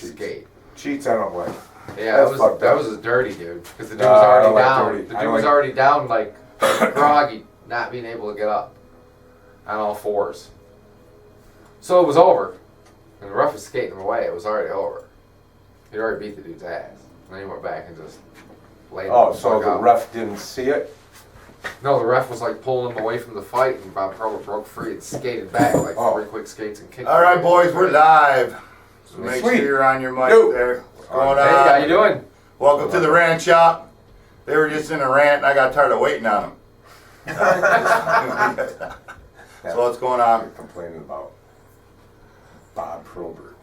skate. Cheats, I don't like. Yeah, that was a dirty dude because the dude was already down. The dude was already down, like groggy, not being able to get up on all fours. So it was over, and the ref was skating him away. It was already over. He'd already beat the dude's ass. And then he went back and just laid him the so fuck the out. ref didn't see it? No, the ref was like pulling him away from the fight, and Bob Perla broke free and skated back like 3 quick skates and kicked. All right, boys, we're live. So make Sweet. sure you're on your mic there. What's going Hey, on? how you doing? Welcome to the Rant shop. They were just in a rant, and I got tired of waiting on them. So what's going on? You're complaining about Bob Probert.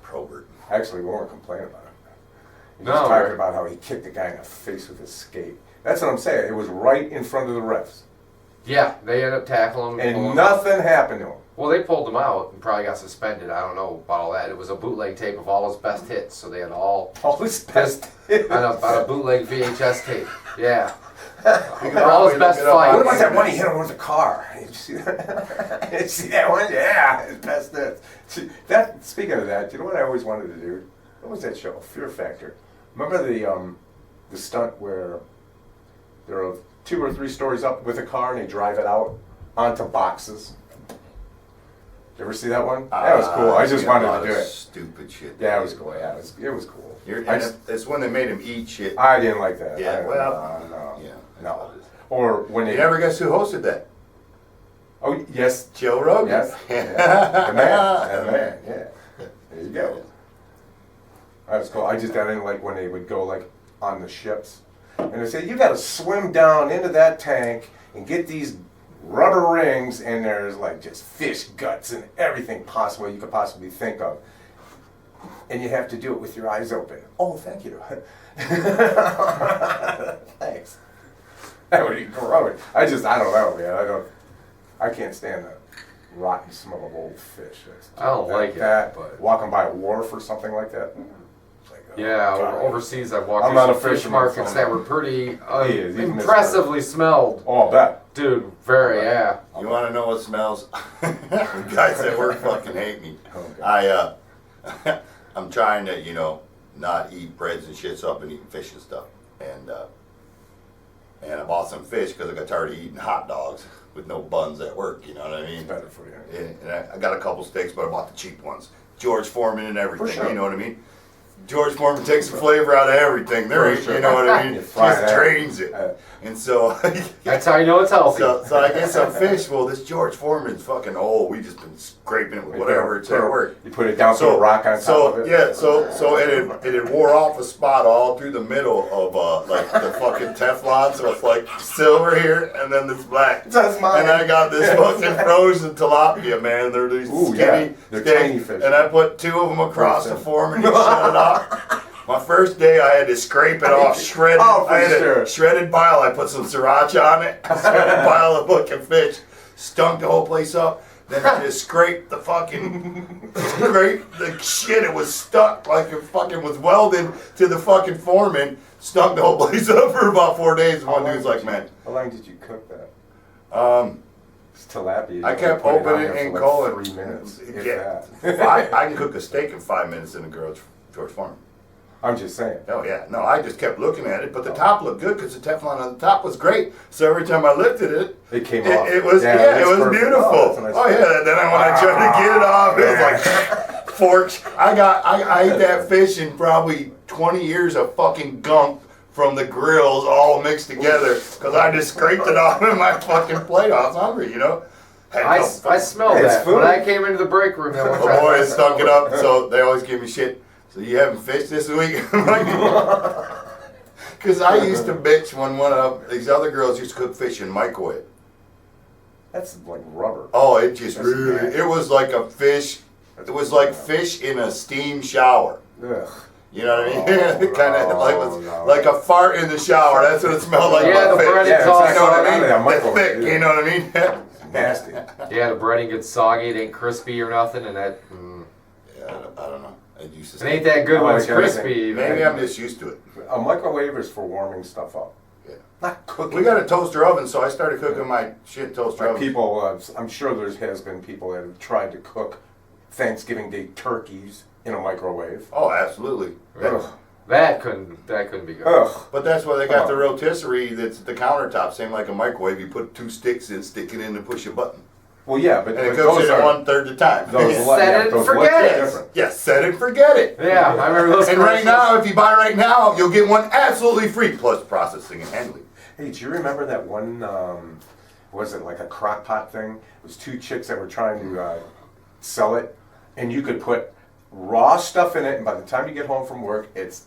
Probert. Actually, we weren't complaining about it. He No, was talking we're- about how he kicked the guy in the face with his skate. That's what I'm saying. It was right in front of the refs. Yeah, they ended up tackling him. pulling And him. nothing happened to him. Well, they pulled him out and probably got suspended. I don't know about all that. It was a bootleg tape of all his best hits, so they had all All his best. on a bootleg VHS tape. Yeah, You can all his probably best look it up on fights. What about that the one he internet. hit him with the car? Did you see that? Did you see that one? Yeah, his best hits. See, speaking of that, you know what I always wanted to do? What was that show? Fear Factor. Remember the stunt where there are 2 or 3 stories up with a car and they drive it out onto boxes? Did you ever see that one? That was cool. I just Yeah, wanted a lot to do of it. Stupid shit. Yeah, it was cool. Yeah, it was cool. It's when they made him eat shit. I didn't like that. Yeah, no. Yeah. No. Or when You they. never guess who hosted that? Oh yes. Joe Rogan. Yes. The man. Yeah. There you go. That was cool. I didn't like when they would go like on the ships, and they say you got to swim down into that tank and get these rubber rings, and there's like just fish guts and everything possible you could possibly think of, and you have to do it with your eyes open. Oh, thank you. Thanks. That would be gross. I don't know, man. I can't stand the rotten smell of old fish. I don't like it, but- walking by a wharf or something like that. It's like, oh, Yeah, God. overseas I walked I'm through not some a fish fisherman, markets so- that were pretty He is. He's impressively smelled. Oh, I'll bet. Dude, very, yeah. You want to know what smells? Guys at work fucking hate me. Oh, I'm trying to, not eat breads and shit, so I've been eating fish and stuff. And I bought some fish because I got tired of eating hot dogs with no buns at work, you know what I mean? It's better for you. And I got a couple steaks, but I bought the cheap ones. George Foreman and everything, For sure. you know what I mean? George Foreman takes the flavor out of everything. There For ain't, sure. you know what I mean? You Just fry that. drains it. And so That's how you know it's healthy. So I get some fish. Well, this George Foreman's fucking old. We just been scraping it with whatever it's at work. You put it down to a rock on top of it. Yeah, so it had wore off a spot all through the middle of like the fucking Teflon. So it's like silver here and then this black. That's mine. And I got this fucking frozen tilapia, man. They're these Ooh, skinny, yeah. They're steaks, tiny fish. and I put 2 of them across the Foreman and shut it off. My first day, I had to scrape it off, shredded. Oh, for I had sure. a shredded pile. I put some sriracha on it. Shredded pile of fucking fish, stunk the whole place up. Then I just scraped the shit. It was stuck like it fucking was welded to the fucking Foreman. Stunk the whole place up for about 4 days. And one dude's like, man, How long did you cook that? It's tilapia. I kept Put it on opening there and for calling. 3 minutes. If Yeah. that. I can cook a steak in 5 minutes in a George Foreman. I'm just saying. Oh yeah, no, I just kept looking at it, but the top looked good because the Teflon on the top was great. So every time I lifted it, It came off. it was Yeah, it it's was perfect. beautiful. Oh, that's a nice Yeah, then when I tried to get it off, it was like forks. I ate that fish in probably 20 years of fucking gunk from the grills all mixed together because I just scraped it off in my fucking plate. I was hungry, I smelled It's that food. when I came into the break room. That one The time. boys stunk it up, so they always give me shit. So you haven't fished this week? Because I used to bitch when one of these other girls used to cook fish in microwave. That's like rubber. Oh, it just That's really, nasty. it was like a fish, it was like fish in a steam shower. Ugh. You know what I mean? Oh, Kind of no, no. like a fart in the shower. That's what it smelled like. Yeah, about the fish. bread You is know all what I mean? soggy. Yeah, It's microwave, thick, yeah. you know what I mean? Nasty. Yeah, the breading gets soggy. It ain't crispy or nothing, and that. Yeah, I don't know. It used to It ain't that good when it's like everything. crispy. Maybe man. I'm just used to it. A microwave is for warming stuff up. Yeah. Not cooking. We got a toaster oven, so I started cooking my shit toaster Like oven. people, I'm sure has been people that have tried to cook Thanksgiving Day turkeys in a microwave. Oh, absolutely. Ugh. That couldn't be good. Ugh. But that's why they got the rotisserie that's at the countertop, same like a microwave. You put 2 sticks in, stick it in, and push a button. Well, yeah, but And it goes in at 1/3 the time. Set it and forget it. Different. Yes, set it and forget it. Yeah, I remember those. And right commercials. now, if you buy right now, you'll get one absolutely free, plus processing and handling. Hey, do you remember that one, was it like a crock pot thing? It was 2 chicks that were trying to sell it, and you could put raw stuff in it, and by the time you get home from work, it's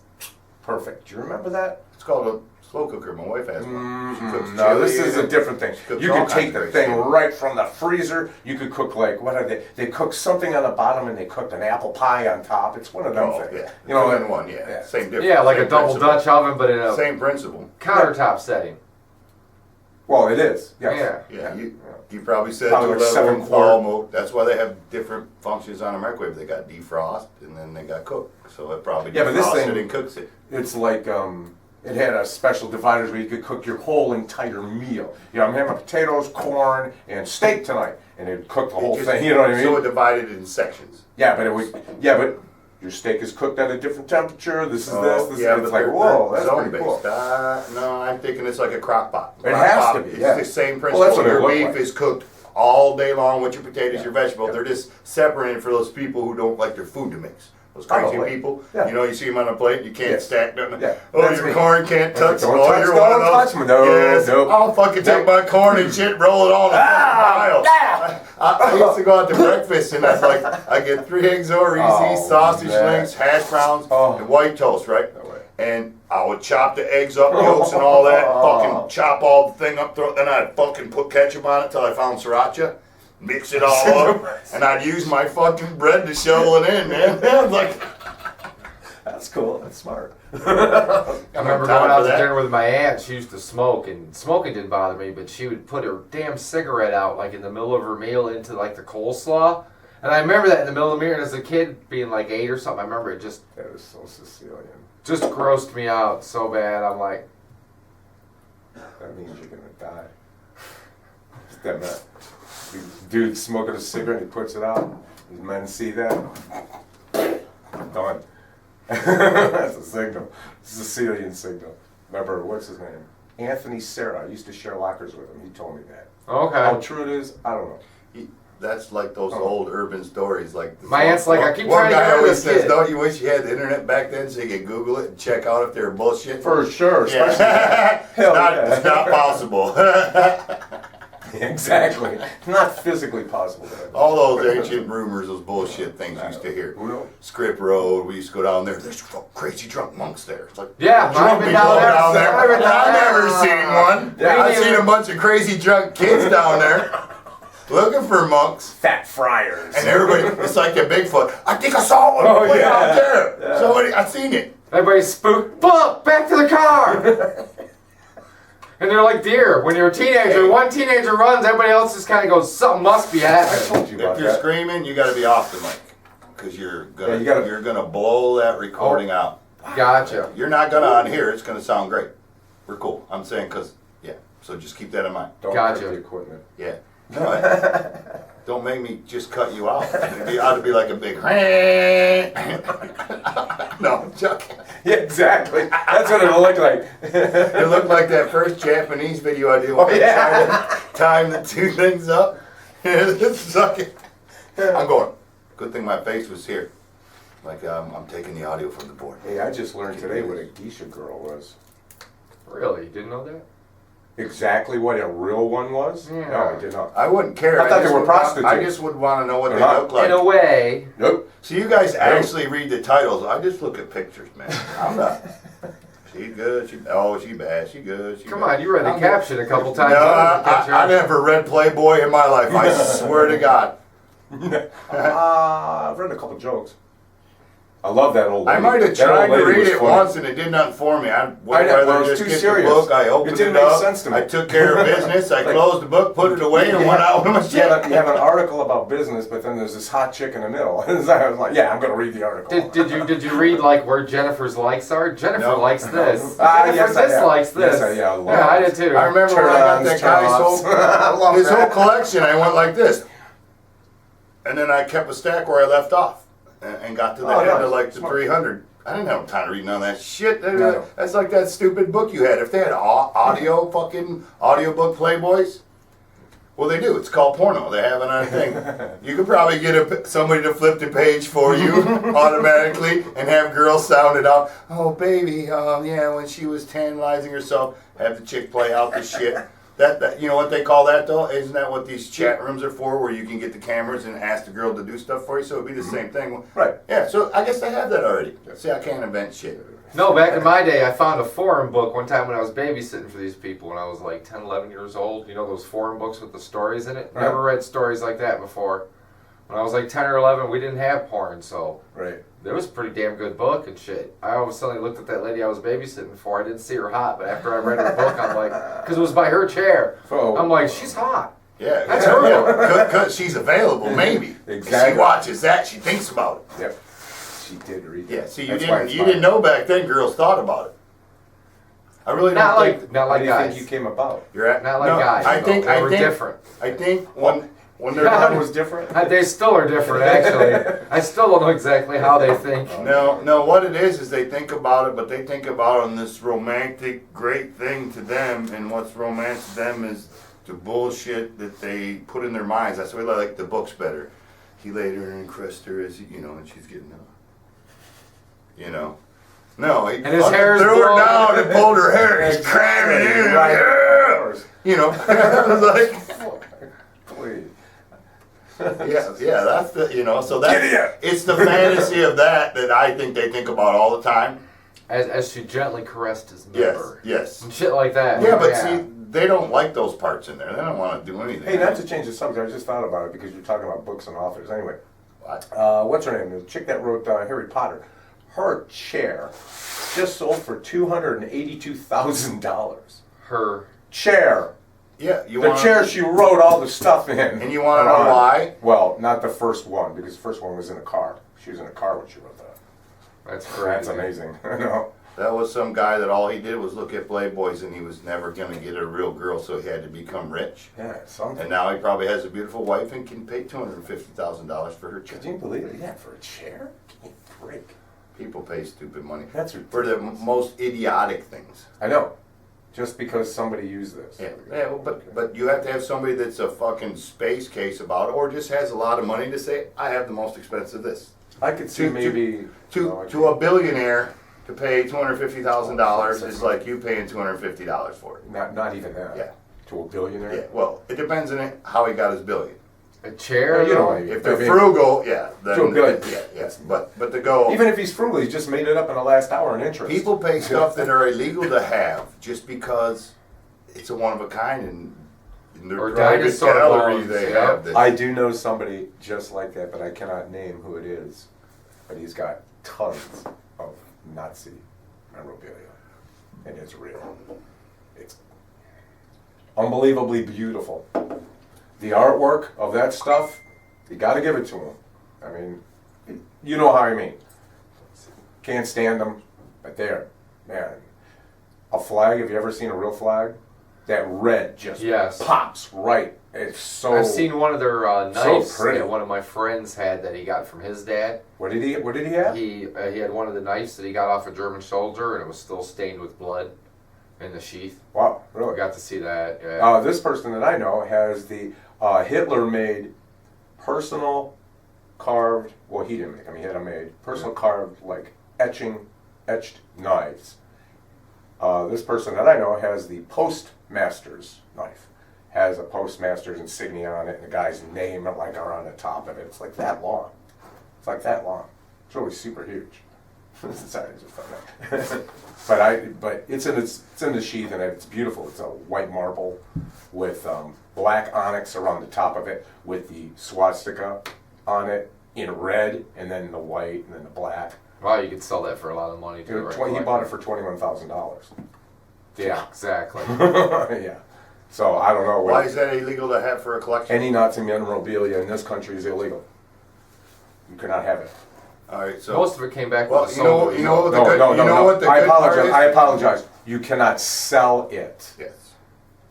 perfect. Do you remember that? It's called a slow cooker. My wife has one. She cooks No, chili this is in a it. different thing. cooks You all could take kinds of the great thing stuff. right from the freezer. You could cook like, what are they? They cook something on the bottom and they cooked an apple pie on top. It's one of them Oh, things. yeah. You know, in one, yeah. Same difference. Yeah, like same a double principle. Dutch oven, but in a Same principle. countertop setting. well, it is. Yes. Yeah. Yeah, you probably said Probably to like level 7 and quart. thaw mode. That's why they have different functions on a microwave. They got defrost and then they got cook. So it probably Yeah, but this defrosts thing- it and cooks it. It's like it had a special dividers where you could cook your whole entire meal. You know, I'm having potatoes, corn, and steak tonight, and it'd cook the whole It just- thing. You know what I mean? So it divided in sections. Yeah, but it was. Yeah, but your steak is cooked at a different temperature. This is this. This yeah, is. It's but like whoa, that's zone pretty cool. based. No, I'm thinking it's like a crock pot. It has to be, It's yeah. the same Well, principle. that's what it Your looked beef like. is cooked all day long with your potatoes, your vegetables. yeah. They're just separated for those people who don't like their food to mix. Those crazy Probably. people. Yeah. You know, you see them on a plate, you can't Yes. stack nothing. Yeah, Oh, that's your me. corn can't touch. Don't Oh, touch, you're one of don't those. touch me. No, Yes. nope. I'll fucking take my corn and shit, roll it all in a pile. I used to go out to breakfast and I get 3 eggs over easy, Oh, sausage man. links, hash browns, Oh. and white toast, right? No way. And I would chop the eggs up, yolks and all that, fucking chop all the thing up, then I'd fucking put ketchup on it till I found siracha, mix it all up, and I'd use my fucking bread to shovel it in, man. I was like, That's cool. That's smart. I remember Time going out for to that. dinner with my aunt. She used to smoke, and smoking didn't bother me, but she would put her damn cigarette out like in the middle of her meal into like the coleslaw. And I remember that in the middle of the mirror, and as a kid being like 8 or something, I remember it just That is so Sicilian. grossed me out so bad. I'm like, That means you're gonna die. Just that man. Dude smoking a cigarette, he puts it out. These men see that. Done. That's a signal. Sicilian signal. Remember, what's his name? Anthony Serra. I used to share lockers with him. He told me that. How okay. true it is, I don't know. that's like those old urban stories. Like My aunt's like, I keep one trying to guy get rid of always this says, kid. "Don't you wish you had the internet back then so you could Google it and check out if they're bullshit?" For sure, especially. Yeah. Hell It's not possible. Exactly. Not physically possible. All those ancient rumors, those bullshit things you used to hear. Who knows? Script Road, we used to go down there. There's crazy drunk monks there. It's like, Yeah, drunk I've been people down there. I've been down I've never there. seen one. Yeah, I've me seen neither. a bunch of crazy drunk kids down there looking for monks. Fat friars. And everybody, it's like a Bigfoot. I think I saw one Oh, way yeah. out there. Yeah. Somebody, I seen it. Everybody's spooked. Pull up, back to the car. And they're like deer. When you're a teenager, one teenager runs, everybody else just kind of goes, something must be I happening. told you about If you're that. screaming, you got to be off the mic because you're gonna Yeah, you gotta- you're gonna blow that recording out. Gotcha. You're not gonna on here. It's gonna sound great. We're cool. I'm saying because yeah. So just keep that in mind. Don't Gotcha. break the equipment. Yeah. No, don't make me just cut you out. It ought to be like a big. No, I'm joking. Yeah, exactly. That's what it'll look like. It looked like that first Japanese video I did when I tried to time the two things up. It's sucking. I'm going. Good thing my face was here. Like I'm taking the audio from the board. Hey, I just learned today what a geisha girl was. Really? You didn't know that? Exactly what a real one was? Yeah. No, I did not. I wouldn't care. I thought just they were would want- prostitutes. I just would want to know what They're they not. look like. In a way. Nope. So you guys actually read the titles. I just look at pictures, man. I'm not. She good. She bad. She good. She Come bad. on, you read the I'm caption a couple good. times. No, under the picture. I never read Playboy in my life. I swear to God. I've read a couple jokes. I love that old lady. I might have That old tried to lady read was it funny. once and it did nothing for me. I would I know, rather well, it was just too get serious. the book. I opened It didn't it make up. sense to me. I took care of business. I Like- closed the book, put it away, and went out with my You shit. have an article about business, but then there's this hot chick in the middle. I was like, yeah, I'm going to read the article. Did you read like where Jennifer's likes are? Jennifer No. likes this. Ah, Jennifer yes, I have. dislikes this. Yes, I have. Yeah, I did too. I remember when I got that guy's Turn-ons, whole, I love his whole that. collection. I went like this, and then I kept a stack where I left off. and got to the end of like the 300. I didn't have time to read none of that shit. That's like that stupid book you had. If they had audio audiobook Playboys, well, they do. It's called porno. They have it on a thing. You could probably get somebody to flip the page for you automatically and have girls sound it out. Oh, baby, yeah, when she was tantalizing herself, have the chick play out the shit. That you know what they call that though? Isn't that what these chat rooms are for, where you can get the cameras and ask the girl to do stuff for you? So it'd be the same thing. Right. Yeah, so I guess they have that already. See, I can't invent shit. No, back in my day, I found a forum book one time when I was babysitting for these people when I was like 10, 11 years old. You know those forum books with the stories in it? Right. Never read stories like that before. When I was like 10 or 11, we didn't have porn, so Right. it was a pretty damn good book and shit. I always suddenly looked at that lady I was babysitting for. I didn't see her hot, but after I read her book, I'm like, because it was by her chair. Oh. I'm like, she's hot. Yeah, That's her book. Because she's available, maybe. Exactly. She watches that, she thinks about it. Yep. She did read. Yeah, see, That's why you didn't know back then girls thought about it. I really don't Not think. like, not How like do you guys. think you came about? You're at, Not like no, guys. I think, They were different. I think when they're That done was different. They still are different, actually. I still don't know exactly how they think. No, what it is they think about it, but they think about it on this romantic, great thing to them, and what's romantic to them is the bullshit that they put in their minds. That's why I like the books better. He laid her and caressed her as, and she's getting up. No, he And his hair is threw her blowing. down and pulled her hair and he's cramming in. Right. Yeah. I was like, Please. yeah, that's the, so that's, Giddy up. it's the fantasy of that I think they think about all the time. As she gently caressed his Yes, member. yes. And shit like that. Yeah, but see, they don't like those parts in there. They don't want to do anything. Hey, not to change the subject, I just thought about it because you're talking about books and authors. Anyway, What? what's her name? The chick that wrote Harry Potter. Her chair just sold for $282,000. Her. Chair. Yeah, The chair she wrote all the stuff in. And you want to know why? Well, not the first one, because the first one was in a car. She was in a car when she wrote that. That's crazy. That's amazing. I know. That was some guy that all he did was look at Playboys and he was never going to get a real girl, so he had to become rich. Yeah, something. And now he probably has a beautiful wife and can pay $250,000 for her chair. Could you believe it? Yeah, for a chair? Give me a break. People pay stupid money That's for the most idiotic things. I know. Just because somebody used this. Yeah, well, but you have to have somebody that's a fucking space case about it, or just has a lot of money to say, I have the most expensive this. I could see maybe... To a billionaire to pay $250,000 is like you paying $250 for it. Not even that. Yeah. To a billionaire? Yeah, well, it depends on how he got his billion. A chair? Well, you know what I mean. If they're frugal, yeah, then To a billion. yeah. But to go, Even if he's frugal, he's just made it up in the last hour in interest. people pay stuff that are illegal to have just because it's a one of a kind and in their Or private dinosaur gallery bones, they yeah. have this. I do know somebody just like that, but I cannot name who it is. But he's got tons of Nazi memorabilia. And it's real. It's unbelievably beautiful. The artwork of that stuff, you gotta give it to him. I mean, you know how I mean. Can't stand them, but there, man. A flag, have you ever seen a real flag? That red just Yes. pops right. It's so... I've seen one of their knives pretty. that one of my friends had that he got from his dad. What did he have? He had one of the knives that he got off a German soldier, and it was still stained with blood in the sheath. Wow, I really? got to see that. Yeah. This person that I know has the Hitler-made personal carved, well, he didn't make them, he had them made, personal carved, like, etched knives. This person that I know has the postmaster's knife. Has a postmaster's insignia on it and the guy's name like on the top of it. It's like that long. It's like that long. It's really super huge. Sorry, I just thought that. but it's in the sheath and it's beautiful. It's a white marble with black onyx around the top of it with the swastika on it in red and then the white and then the black. Wow, you could sell that for a lot of money too. Right? He bought it for $21,000. Yeah, exactly. Yeah. So I don't know. Why is that illegal to have for a collection? Any Nazi memorabilia in this country is illegal. You cannot have it. All right, so Most of it came back well, with the you know soldiers. what the No, good, no, you no, know no. what the I good part apologize. is? I apologize. You cannot sell it. Yes.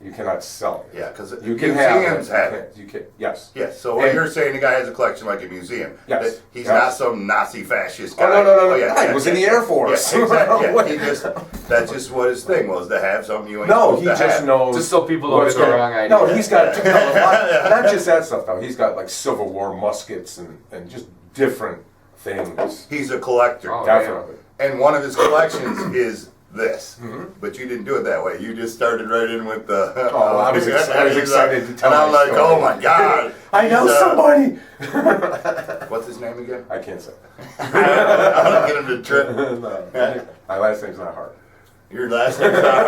You cannot sell it. Yeah, because You can museums have have it. You can, yes. Yes, so what And- you're saying, the guy has a collection like a museum. Yes, That he's yes. not some Nazi fascist guy. Oh, no. Yeah, He was in the Air Force. Yeah, exactly. Yeah, he just, that's just what his thing was, to have something you ain't No, supposed he to just have. knows. Just so people don't what's get the going- wrong idea. No, he's got not just that stuff though. He's got like Civil War muskets and just different things. He's a collector. Oh, Definitely. And one of his collections is this. Mm-hmm. But you didn't do it that way. You just started right in with the... Oh, I was excited to tell And I'm my like, story. oh my God. I know He's, somebody. What's his name again? I can't say. I don't get him to trip. No, my last name's not hard. Your last name's not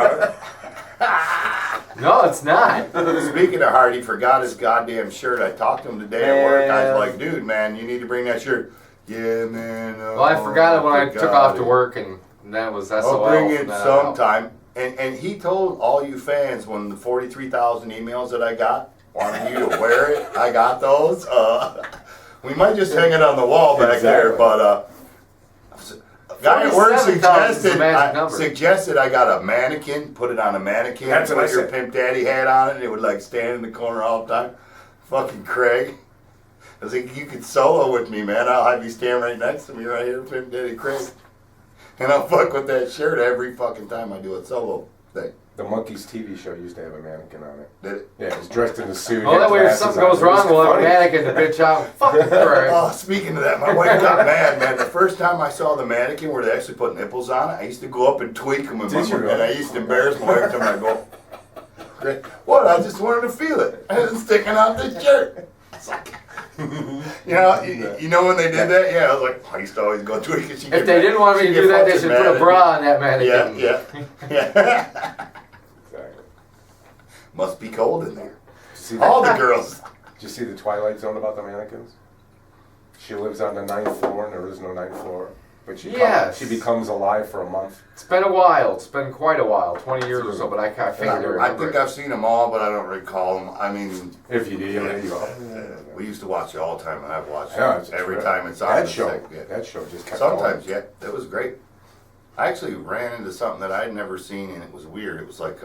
hard. No, it's not. Speaking of Hart, he forgot his goddamn shirt. I talked to him today at work. I was like, dude, man, you need to bring that shirt. Yeah, man. Well, I forgot it when I took off to work, and that was SOL. I'll bring it from then on out. sometime. And he told all you fans when the 43,000 emails that I got wanting you to wear it, I got those. We might just hang it on the wall back there, Exactly. but guy at work 47,000 is the magic number. suggested I got a mannequin, put it on a mannequin, That's what put I your said. Pimp Daddy hat on it, and it would like stand in the corner all the time. Fucking Craig. I was like, you could solo with me, man. I'll have you stand right next to me right here, Pimp Daddy Craig. And I'll fuck with that shirt every fucking time I do a solo thing. The Monkeys TV show used to have a mannequin on it. Did it? Yeah, he's dressed in a suit. Oh, that way if glasses something on. goes It was wrong, we'll have a funny. mannequin to bitch out. Fuck Craig. Oh, speaking of that, my wife got mad, man. The first time I saw the mannequin where they actually put nipples on it, I used to go up and tweak them, and I used to embarrass my wife every time I go, "Craig, what? I just wanted to feel it. And it's sticking out the shirt. It's like, you know when they did that? Yeah, I was like, I used to always go tweak it. If they didn't want me to do that, they should put a bra on that mannequin. Yeah. Exactly. Must be cold in there. Did you see All that? the girls. Did you see the Twilight Zone about the mannequins? She lives on the 9th floor, and there is no 9th floor. But Yes. she becomes alive for a month. It's been a while. It's been quite a while, 20 years or so, but I can't figure to I remember think it. I've seen them all, but I don't recall them. I mean, If you do, you go. we used to watch it all the time, and I've watched Yeah, it it's every true. time it's on. That It's show, like, yeah. that show just kept Sometimes, going. yeah, it was great. I actually ran into something that I'd never seen, and it was weird. It was like,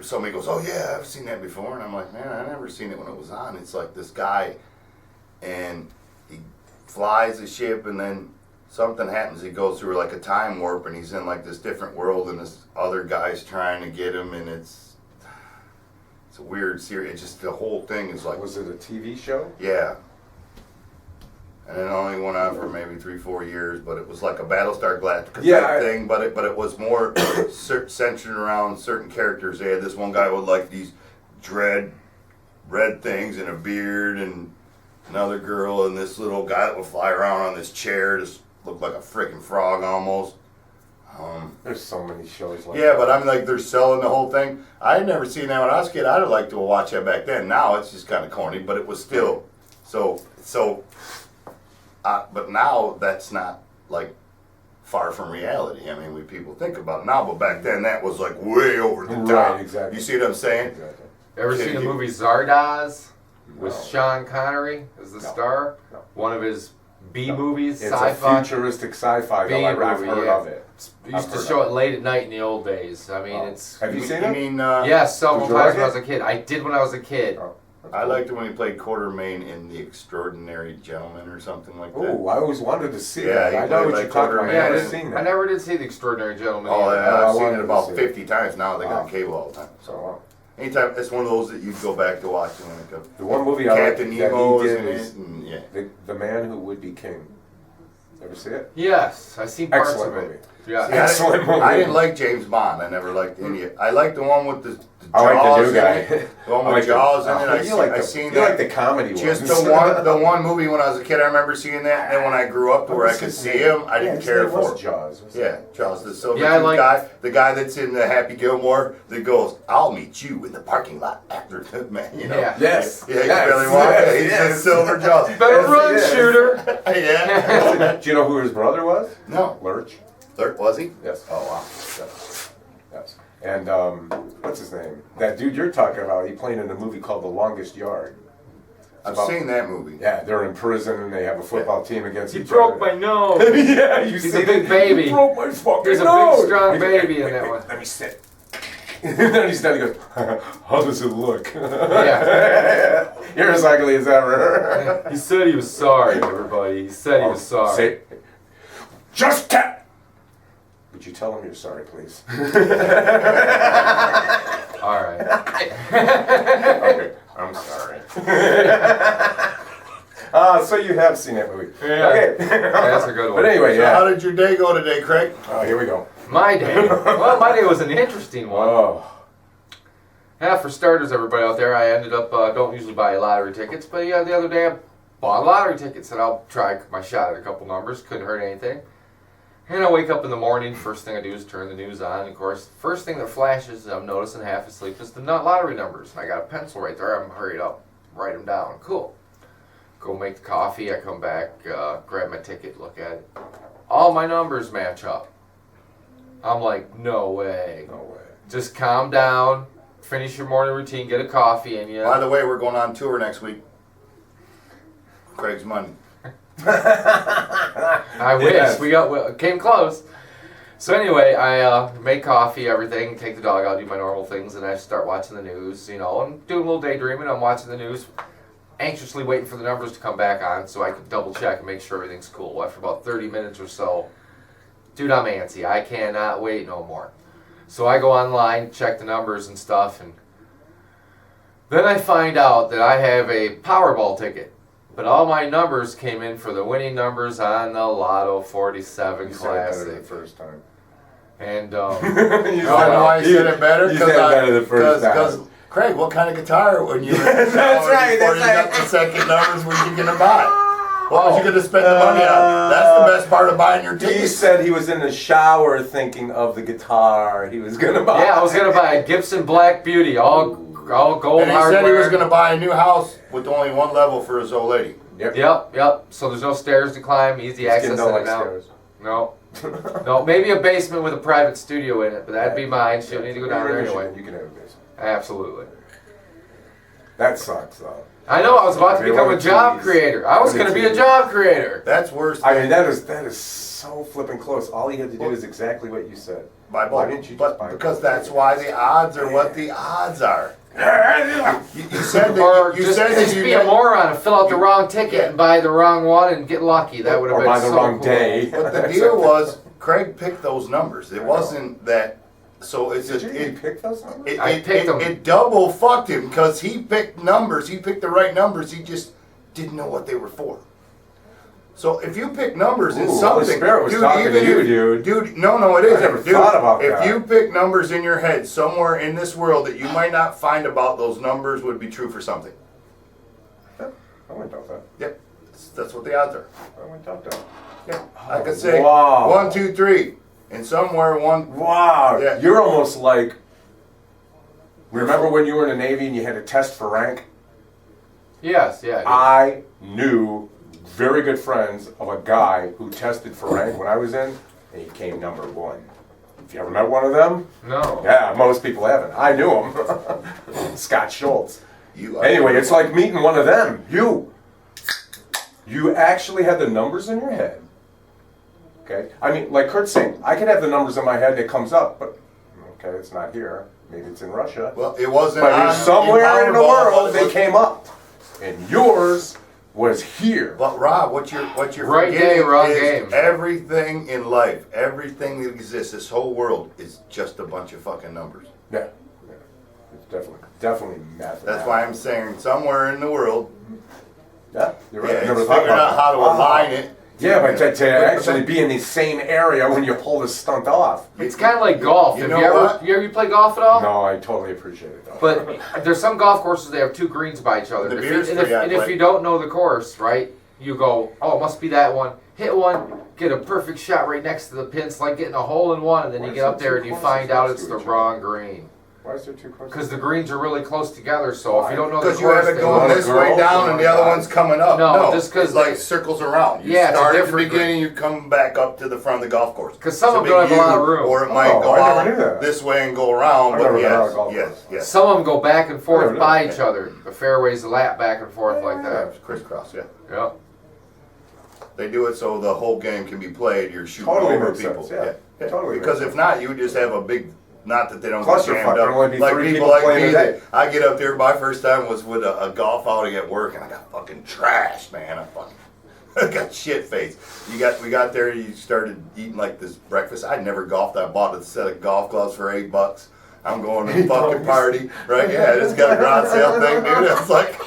somebody goes, "Oh yeah, I've seen that before," and I'm like, "Man, I never seen it when it was on." It's like this guy, and he flies a ship, and then something happens. He goes through like a time warp, and he's in like this different world, and this other guy's trying to get him, and it's a weird series. It's just the whole thing is like, Was it a TV show? yeah. And it only went on for maybe 3-4 years, but it was like a Battlestar Galactica type thing. But it was more centered around certain characters. They had this one guy with like these red things and a beard, and another girl, and this little guy that would fly around on this chair, just looked like a freaking frog almost. There's so many shows like Yeah, that. but I'm like, they're selling the whole thing. I had never seen that when I was a kid. I'd have liked to watch that back then. Now it's just kind of corny, but it was still so. But now that's not like far from reality. I mean, people think about it now, but back then that was like way over the top. Right, exactly. You see what I'm saying? Exactly. Ever seen the movie Zardoz with Sean Connery as the star? No. One of his B movies, It's sci-fi. a futuristic sci-fi, B though. I've movie, heard yeah. of it. We used I've to heard show of it late at night in the old days. I mean, Oh. it's... Have you seen You it? mean? Yes, several Did you times like when I was it? a kid. I did when I was a kid. Oh, that's I cool. liked it when he played Quartermain in The Extraordinary Gentleman or something like that. Oh, I always wanted to see Yeah, that. he I know played what like you're talking about. Quartermain. I Yeah, haven't I seen I that. never did see The Extraordinary Gentleman. Oh either. yeah, I I've seen wanted it to about see it. 50 times now. They got Oh. cable all the time. So, Anytime, it's one of those that you go back to watching when it goes. the one movie I liked Captain that Nemo he is did in is it, and yeah. the Man Who Would Be King. Ever see it? Yes, I seen parts Excellent of it. movie. Yeah. See, Excellent movie. I didn't like James Bond. I never liked any. I liked the one with the I like the Jaws new in guy. it. The one I with like the- Jaws in it. you I seen you that. like the comedy Just ones. the one movie when I was a kid. I remember seeing that. And then when I grew up to where I could see him, I didn't care it for was him. Jaws. wasn't Yeah, it? Jaws, the silver Yeah, I tooth like- guy, the guy that's in the Happy Gilmore that goes, "I'll meet you in the parking lot after the man." You know? Yeah. Yes. Yeah, he Yes. can barely walk. Yes. He's Yes. the silver Jaws. Better run, Yes. shooter! Yeah. Do you know who his brother was? No. Lurch. Was he? Yes. Oh wow. Yes. Yes. And what's his name? That dude you're talking about, he played in a movie called The Longest Yard. I've about- seen that movie. Yeah, they're in prison and they have a football team against He each broke other. my nose! Yeah, you He's see a big that? baby. He broke my fucking There's a nose. big, strong Wait, baby wait, in that wait, one. Let me sit. And then he's done, he goes, how does it look? Yeah. You're as ugly as ever. He said he was sorry, everybody. He said he was sorry. Say, just tap. Would you tell him you're sorry, please? All right. Okay, I'm sorry. So you have seen that movie. Yeah. Okay. That's a good one. But anyway, So yeah. how did your day go today, Craig? Oh, here we go. My day. Well, my day was an interesting one. Oh. Yeah, for starters, everybody out there, I ended up, don't usually buy lottery tickets, but yeah, the other day I bought lottery tickets, and I'll try my shot at a couple numbers. Couldn't hurt anything. And I wake up in the morning, first thing I do is turn the news on. Of course, first thing that flashes, I'm noticing half asleep, is the lottery numbers. And I got a pencil right there. I'm hurried up, write them down. Cool. Go make the coffee. I come back, grab my ticket, look at it. All my numbers match up. I'm like, no way. No way. Just calm down, finish your morning routine, get a coffee, and By the way, we're going on tour next week. Craig's money. I wish. Yes. We came close. So anyway, I make coffee, everything, take the dog out, do my normal things, and I start watching the news, you know, and doing a little daydreaming. I'm watching the news, anxiously waiting for the numbers to come back on so I can double check and make sure everything's cool. After about 30 minutes or so, dude, I'm antsy. I cannot wait no more. So I go online, check the numbers and stuff, and then I find out that I have a Powerball ticket. But all my numbers came in for the winning numbers on the Lotto 47 You said it better Classic. the first time. And You You know why I said it better? You said it better the first time. Because Craig, what kind of guitar when you were That's right, before that's you got right. the second numbers were you gonna buy? What was you gonna spend the money on? That's the best part of buying your He tickets. said he was in the shower thinking of the guitar he was gonna buy. yeah, I was gonna buy a Gibson Black Beauty, all gold And he hardware. said he was gonna buy a new house with only one level for his old lady. Yep. Yep. So there's no stairs to climb, easy His access kid in don't like and out. stairs. No. No, maybe a basement with a private studio in it, but that'd be mine. She'll need to go down there anyway. You can have a basement. Absolutely. That sucks though. I know, I was about to They become a want job TVs. creator. I was What gonna a be a TV. job creator. That's worse. I mean that is so flipping close. All you had to do is exactly what you said. By Why both. didn't you just But buy because both? that's why the odds are what the odds are. You said Or that you just, said that just you be a moron and fill out the wrong ticket and buy the wrong one and get lucky. That would have Or been buy the so wrong cool. day. But the deal was Craig picked those numbers. It wasn't that. So it's Did you it, pick those numbers? it, I it, picked it, them. it double fucked him because he picked numbers. He picked the right numbers. He just didn't know what they were for. So if you pick numbers in Ooh, Holy something, Spirit was talking to even you, if- dude. no, it isn't. never Dude, thought about if that. you pick numbers in your head somewhere in this world that you might not find about those numbers would be true for something. I went off that. Yep, that's what the odds are. I went off that. Yeah, I could say Wow. 1, 2, 3, and somewhere one. Wow. Yeah. You're almost like. Remember when you were in the Navy and you had to test for rank? Yes, yeah. I knew very good friends of a guy who tested for rank when I was in, and he came number 1. Have you ever met one of them? No. Yeah, most people haven't. I knew him. Scott Schultz. You Anyway, it's like meeting one of them. You actually had the numbers in your head. Okay? I mean, like Kurt's saying, I can have the numbers in my head and it comes up, but okay, it's not here. Maybe it's in Russia. Well, it wasn't. But on somewhere in the Powerball, world but- they came up. And yours was here. But Rob, what you're Right forgetting day, wrong is game. everything in life, everything that exists, this whole world is just a bunch of fucking numbers. Yeah. It's definitely math. That's why I'm saying somewhere in the world, Yeah, you're right. yeah, Never it's thought figuring about out how to that. align it. Yeah, but to actually be in the same area when you pull the stunt off. It's kind of like golf. You Have know you ever what? you play golf at all? No, I totally appreciate it though. But there's some golf courses, they have 2 greens by each other. The If beer's you, and, free, I if play. you don't know the course, right, you go, oh, it must be that one. Hit one, get a perfect shot right next to the pin. It's like getting a hole in one, and then Why you is get up there there two and you courses find out next it's to the each wrong green. Why is there 2 courses? Because the greens are really close together, so if you don't know the Because you course, have it then going want a this girl, way down you and want the other guys. one's coming up. No, just 'cause it's like they- circles around. You Yeah, it's a start at the different beginning, you come back up to the front of the golf course. 'Cause some It's of them don't big have a lot of U, room. Or it might Oh, go I never out knew that. this way and go around. I've But never been out of yes, golf yes, course. yes. some of them go back and forth Yeah, by yeah. each other. The fairways lap back and forth like Yeah, that. it's crisscross, yeah. Yep. They do it so the whole game can be played. You're shooting Totally over makes people. sense, yeah. Totally Because makes if not, you would just have a big not that they don't get Clusterfuck, jammed there'll only up. be Like 3 people people like playing me a day. that I get up there. My first time was with a golf outing at work, and I got fucking trashed, man. I got shit faced. We got there. You started eating like this breakfast. I'd never golfed. I bought a set of golf gloves for $8. I'm going to the fucking party, right? Yeah, it's got a garage sale thing, dude. It's like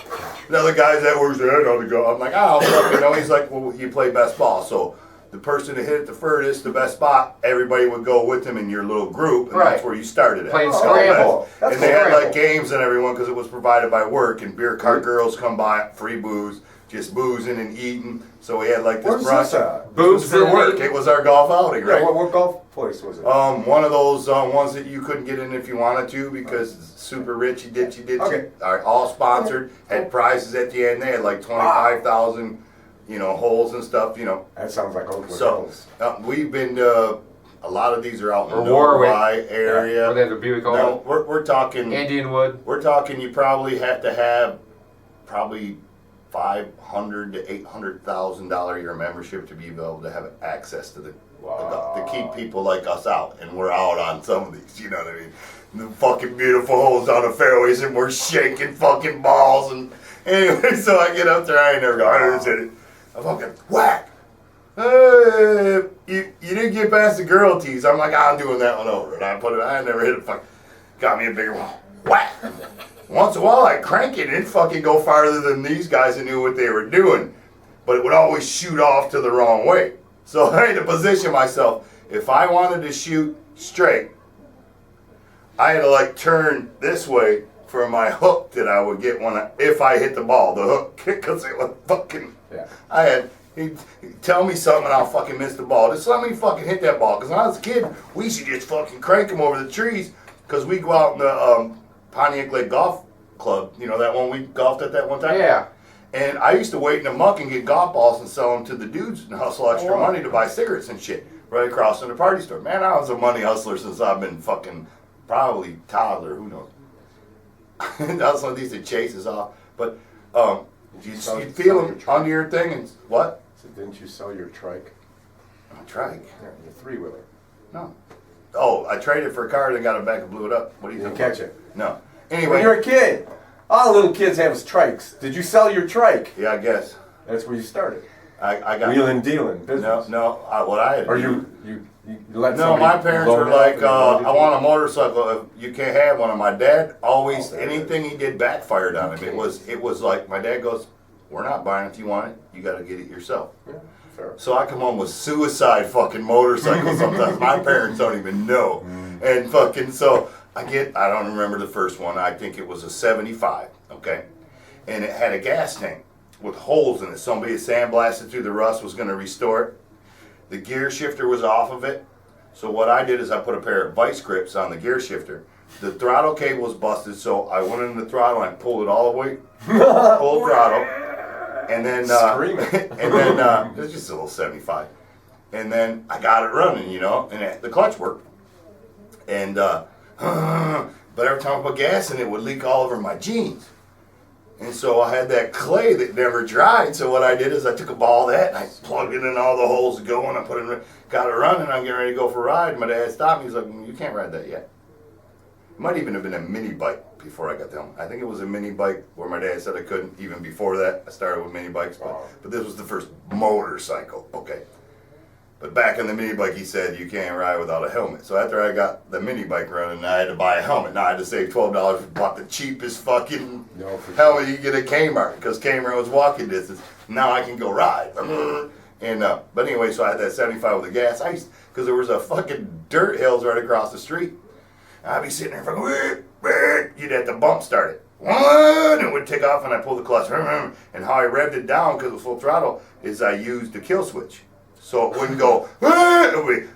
another guy's that works there. I know to go. I'm like, I don't fucking know. He's like, well, you play best ball, so the person that hit it the furthest, the best spot, everybody would go with him in your little group, and that's where you started at. Playing scramble. And they had like games and everyone because it was provided by work, and beer cart girls come by, free booze, just boozing and eating. So we had like this Where's brunch. this at? Booze for work. It was our golf outing, right? Yeah, what golf place was it? One of those ones that you couldn't get in if you wanted to because it's super rich. You did. Okay. All sponsored. Had prizes at the end. They had like 25,000, holes and stuff. That sounds like Oakwood So Hills. we've been to a lot of these are out in the Warwick area. Where they have the Buick No, we're talking Indianwood. We're talking. You probably have to have probably $500,000 to $800,000 a year membership to be able to have access to the to keep people like us out, and we're out on some of these. You know what I mean? The fucking beautiful holes on the fairways, and we're shaking fucking balls. And anyway, so I get up there. I ain't never gone. I hit it. I fucking whack. You didn't get past the girl tees. I'm like, I'm doing that one over, and I never hit it. Fuck, got me a bigger one. Whack. Once in a while, I'd crank it and it'd fucking go farther than these guys that knew what they were doing. But it would always shoot off to the wrong way. So I had to position myself. If I wanted to shoot straight, I had to like turn this way for my hook that I would get if I hit the ball. The hook, because it was fucking, he'd tell me something and I'll fucking miss the ball. Just let me fucking hit that ball. Because when I was a kid, we used to just fucking crank them over the trees. Because we go out in the Pontiac Lake Golf Club, that one we golfed at that one time? Yeah. And I used to wait in the muck and get golf balls and sell them to the dudes and hustle extra money to buy cigarettes and shit right across from the party store. Man, I was a money hustler since I've been fucking probably toddler, who knows. That's one of these that chases off. But you feel them under your thing and what? So didn't you sell your trike? A trike? Yeah, your 3-wheeler. No. Oh, I traded for a car and got it back and blew it up. What do you Didn't think? catch it. No. Anyway. When you're a kid, all the little kids have is trikes. Did you sell your trike? Yeah, I guess. That's where you started. I got wheeling, dealing, business. No. What I had. Or you let No, my parents were like, I want a motorcycle. If you can't have one. And my dad always anything he did backfired on him. It was like my dad goes, "We're not buying it if you want it. You got to get it yourself." Yeah, fair. So I come home with suicide fucking motorcycles sometimes. My parents don't even know. And fucking so I don't remember the first one. I think it was a 75, okay? And it had a gas tank with holes in it. Somebody had sandblasted through the rust, was going to restore it. The gear shifter was off of it. So what I did is I put a pair of vice grips on the gear shifter. The throttle cable was busted, so I went in the throttle and I pulled it all the way, full throttle. And then, it was just a little 75. And then I got it running, and the clutch worked. And, but every time I put gas in it, would leak all over my jeans. And so I had that clay that never dried. So what I did is I took a ball of that and I plugged it in all the holes to go, and I got it running. I'm getting ready to go for a ride. My dad stopped me. He's like, "You can't ride that yet." It might even have been a mini bike before I got down. I think it was a mini bike where my dad said I couldn't. Even before that, I started with mini bikes, but this was the first motorcycle. Okay. But back on the mini bike, he said you can't ride without a helmet. So after I got the mini bike running, I had to buy a helmet. Now I had to save $12. Bought the cheapest fucking helmet you get at Kmart because Kmart was walking distance. Now I can go ride. And but anyway, so I had that 75 with the gas. Because there was a fucking dirt hills right across the street. I'd be sitting there fucking, you'd have to bump start it. And it would take off and I pulled the clutch. And how I revved it down because it was full throttle is I used the kill switch. So it wouldn't go, it would be,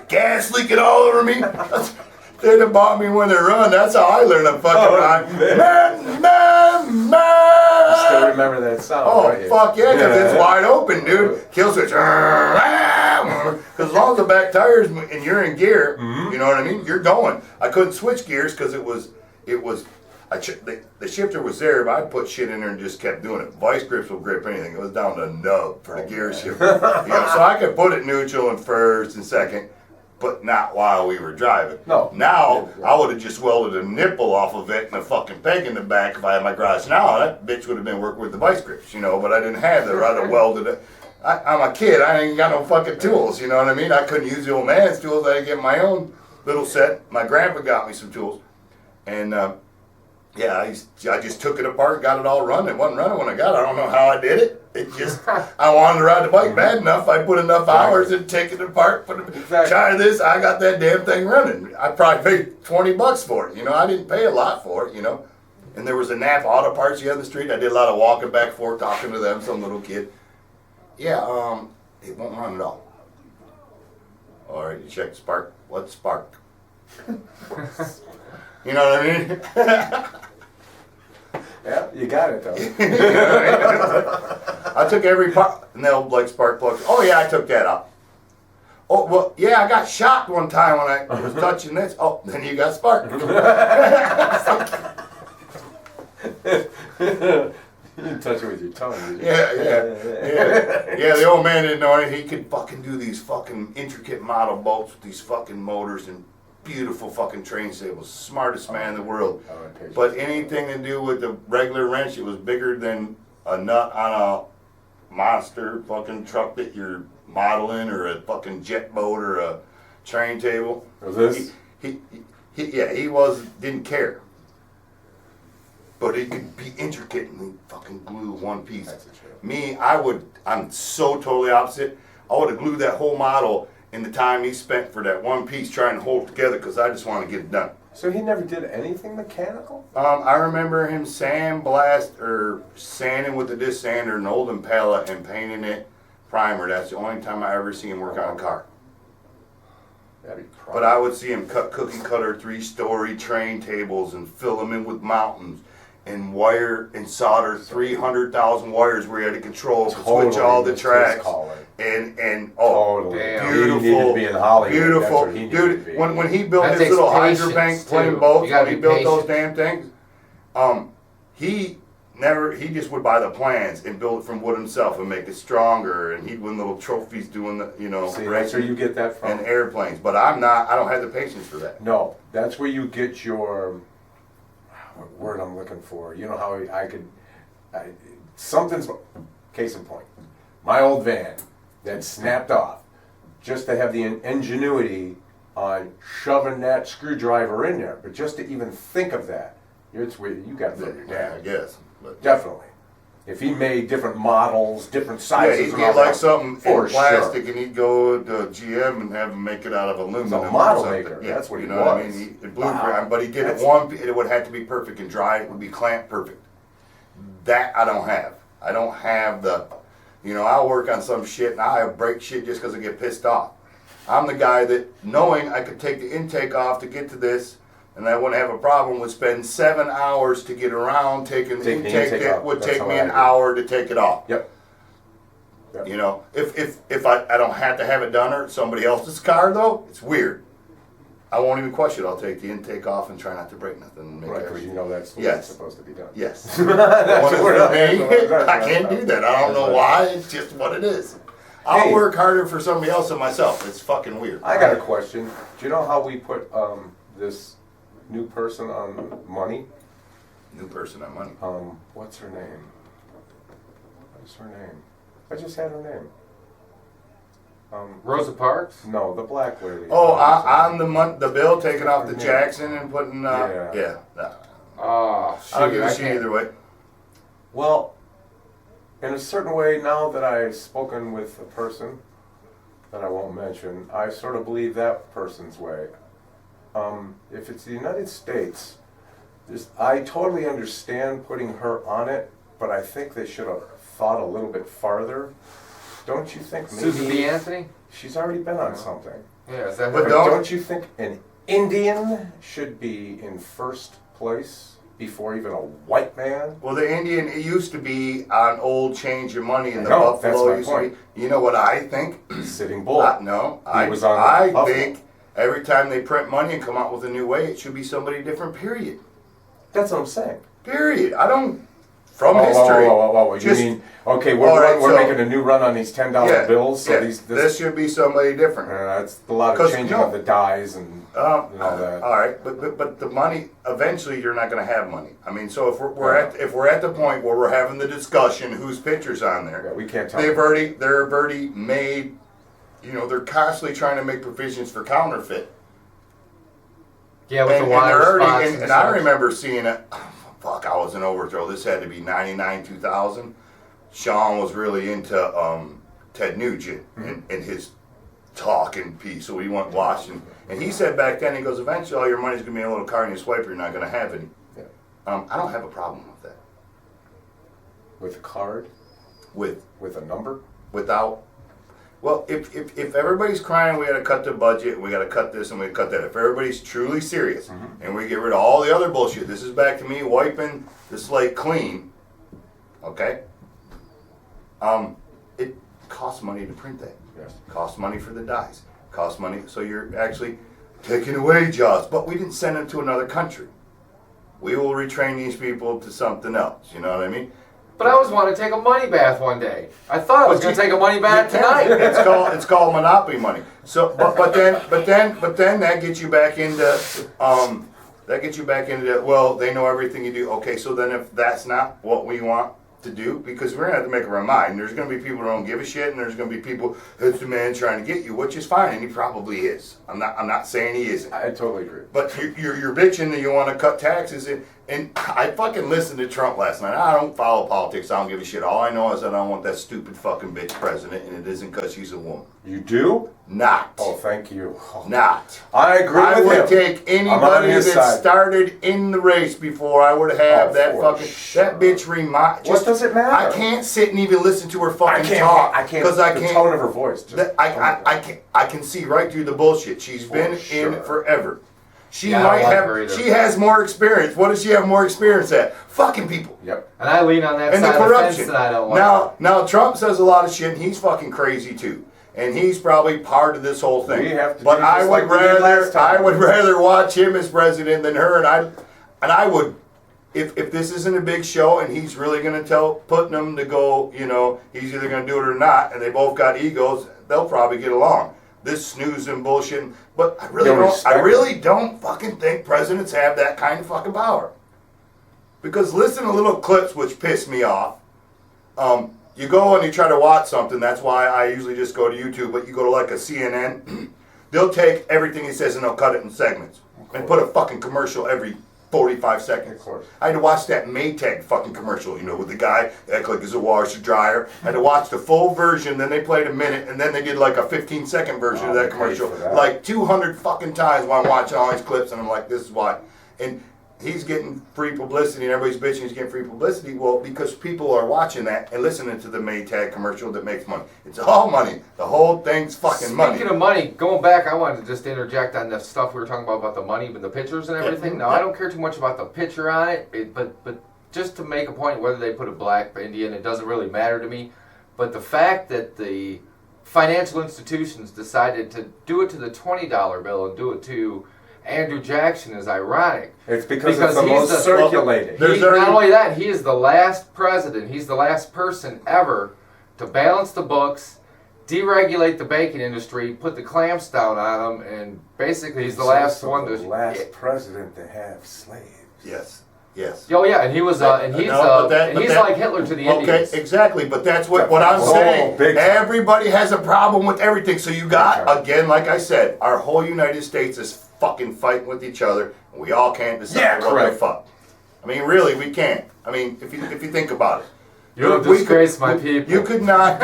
gas leaking all over me. They'd have bought me when they run. That's how I learned to fucking ride. Still remember that sound, right? Fuck yeah, because it's wide open, dude. Kill switch. Because as long as the back tires and you're in gear, you know what I mean? You're going. I couldn't switch gears because it was The shifter was there, but I put shit in there and just kept doing it. Vice grips will grip anything. It was down to nub for the gear shifter. So I could put it neutral in first and second, but not while we were driving. No. Now, I would have just welded a nipple off of it and a fucking peg in the back if I had my garage. Now, that bitch would have been working with the vice grips, but I didn't have that. I'd have welded it. I'm a kid. I ain't got no fucking tools, you know what I mean? I couldn't use the old man's tools. I had to get my own little set. My grandpa got me some tools. And, I just took it apart, got it all running. It wasn't running when I got it. I don't know how I did it. It just, I wanted to ride the bike bad enough. I put enough hours in taking it apart. Try this. I got that damn thing running. I probably paid $20 for it. I didn't pay a lot for it, And there was a Napa Auto Parts here on the street. I did a lot of walking back and forth, talking to them, some little kid. Yeah, it won't run at all. All right, you check the spark. What spark? You know what I mean? Yeah, you got it though. I took every part, and they'll like spark plugs. Oh yeah, I took that out. Oh well, yeah, I got shocked one time when I was touching this. Oh, then you got spark. You didn't touch it with your tongue, did you? Yeah. The old man didn't know it. He could fucking do these fucking intricate model bolts with these fucking motors and beautiful fucking train stables. Smartest man in the world. But anything to do with the regular wrench, it was bigger than a nut on a monster fucking truck that you're modeling, or a fucking jet boat, or a train table. Was this? He didn't care. But it could be intricate and fucking glue one piece. Me, I'm so totally opposite. I would have glued that whole model in the time he spent for that one piece trying to hold it together, because I just want to get it done. So he never did anything mechanical? I remember him sanding with a disc sander an old Impala and painting it primer. That's the only time I ever see him work on a car. But I would see him cut cookie cutter 3-story train tables and fill them in with mountains and wire and solder 300,000 wires where he had to control, switch all the tracks, and beautiful, he needed to be in Hollywood. Beautiful, dude. When he built his little hydrobank plane boats, when he built those damn things, he just would buy the plans and build it from wood himself and make it stronger, and he'd win little trophies doing the, See, that's where you get that from. And airplanes, but I don't have the patience for that. No, that's where you get your. What word I'm looking for? You know how something's, case in point, my old van that snapped off, just to have the ingenuity on shoving that screwdriver in there, but just to even think of that, it's where you got to throw your dad. I guess. But definitely. If he made different models, different sizes, he'd get like something in plastic, and he'd go to GM and have him make it out of aluminum. He's a model maker. Yeah, that's what he was. What I mean? But he did it would have to be perfect and dry. It would be clamped perfect. That I don't have. I don't have the, I'll work on some shit and I'll break shit just because I get pissed off. I'm the guy that, knowing I could take the intake off to get to this, and I wouldn't have a problem, would spend 7 hours to get around taking the intake that would take me an hour to take it off. Yep. If I don't have to have it done, or somebody else's car though, it's weird. I won't even question it. I'll take the intake off and try not to break nothing. And make because that's the way it's supposed to be done. Yes. I can't do that. I don't know why. It's just what it is. I'll work harder for somebody else than myself. It's fucking weird. I got a question. Do you know how we put this new person on money? New person on money. What's her name? What is her name? I just had her name. Rosa Parks? No, the black lady. Oh, on the bill, taking off the Jackson and putting yeah. Oh, shoot, I'll give a shit either way. Well, in a certain way, now that I've spoken with a person that I won't mention, I sort of believe that person's way. If it's the United States, I totally understand putting her on it, but I think they should have thought a little bit farther. Don't you think maybe Susan B. Anthony? She's already been on something. Yeah, is that But her? don't you think an Indian should be in first place before even a white man? Well, the Indian, it used to be on old change your money in the No, Buffalo. that's my point. You know what I think? Sitting Bull. I was on think every time they print money and come out with a new way, it should be somebody different, period. That's what I'm saying. Period. I don't. From history. Whoa. Just, you mean, okay, we're making a new run on these $10 bills, so this should be somebody different. It's a lot of changing of the dies and all that. All right, but the money, eventually you're not going to have money. I mean, so if we're at the point where we're having the discussion, whose picture's on there? Yeah, we can't tell. They've already made, they're constantly trying to make provisions for counterfeit. Yeah, with the water spots and I remember seeing it. Fuck, I was in Overthrow. This had to be 99, 2000. Sean was really into Ted Nugent and his talking piece, so we went watching. And he said back then, he goes, eventually all your money's going to be in a little card in your swiper, you're not going to have any. Yeah. I don't have a problem with that. With a card? With a number? Without. Well, if everybody's crying, we got to cut the budget, we got to cut this and we cut that. If everybody's truly serious and we get rid of all the other bullshit, this is back to me wiping the slate clean. Okay. It costs money to print that. Yes. Costs money for the dyes. Costs money, so you're actually taking away jobs. But we didn't send them to another country. We will retrain these people to something else. You know what I mean? But I always wanted to take a money bath one day. I thought I was going to take a money bath tonight. It's called monopoly money. So, but then that gets you back into well, they know everything you do. Okay, so then if that's not what we want to do, because we're gonna have to make up our mind. There's gonna be people who don't give a shit, and there's gonna be people it's the man trying to get you, which is fine, and he probably is. I'm not saying he isn't. I totally agree. But you're bitching that you want to cut taxes, and I fucking listened to Trump last night. I don't follow politics. I don't give a shit. All I know is that I don't want that stupid fucking bitch president, and it isn't because she's a woman. You do? Not. Oh, thank you. Not. I agree with him. I would take anybody that started in the race before I would have that fucking that bitch remind. What does it matter? I can't sit and even listen to her fucking talk. I can't. Because the tone of her voice. I can see right through the bullshit. She's been in it forever. She she has more experience. What does she have more experience at? Fucking people. Yep. And I lean on that and side the corruption. of the fence that I don't like. Now Trump says a lot of shit, and he's fucking crazy too. And he's probably part of this whole thing. We have to but I would I would rather watch him as president than her. And I would, if this isn't a big show and he's really going to tell Putnam to go, he's either going to do it or not, and they both got egos, they'll probably get along. This snooze and bullshit. But I really don't fucking think presidents have that kind of fucking power. Because listen to little clips which piss me off. You go and you try to watch something, that's why I usually just go to YouTube, but you go to like a CNN, they'll take everything he says and they'll cut it in segments. And put a fucking commercial every 45 seconds. Of course. I had to watch that Maytag fucking commercial, with the guy that act like he's a washer dryer. I had to watch the full version, then they played a minute, and then they did like a 15-second version of that commercial. Like 200 fucking times while I'm watching all these clips, and I'm like, this is why. And he's getting free publicity, and everybody's bitching he's getting free publicity. Well, because people are watching that and listening to the Maytag commercial that makes money. It's all money. The whole thing's fucking money. Speaking of money, going back, I wanted to just interject on the stuff we were talking about the money and the pictures and everything. Now, I don't care too much about the picture on it, but just to make a point, whether they put a black Indian, it doesn't really matter to me. But the fact that the financial institutions decided to do it to the $20 bill and do it to Andrew Jackson is ironic. It's because it's the most circulated. Not only that, he is the last president, he's the last person ever to balance the books, deregulate the banking industry, put the clamps down on them, and basically he's the last one to... the last president to have slaves. Yes. Yes. Oh yeah, and he was, he's like Hitler to the Indians. Okay, exactly. But that's what I'm saying. Everybody has a problem with everything. So you got, again, like I said, our whole United States is fucking fighting with each other. And we all can't decide what the fuck. I mean, really, we can't. I mean, if you think about it. You have disgraced my people. You could not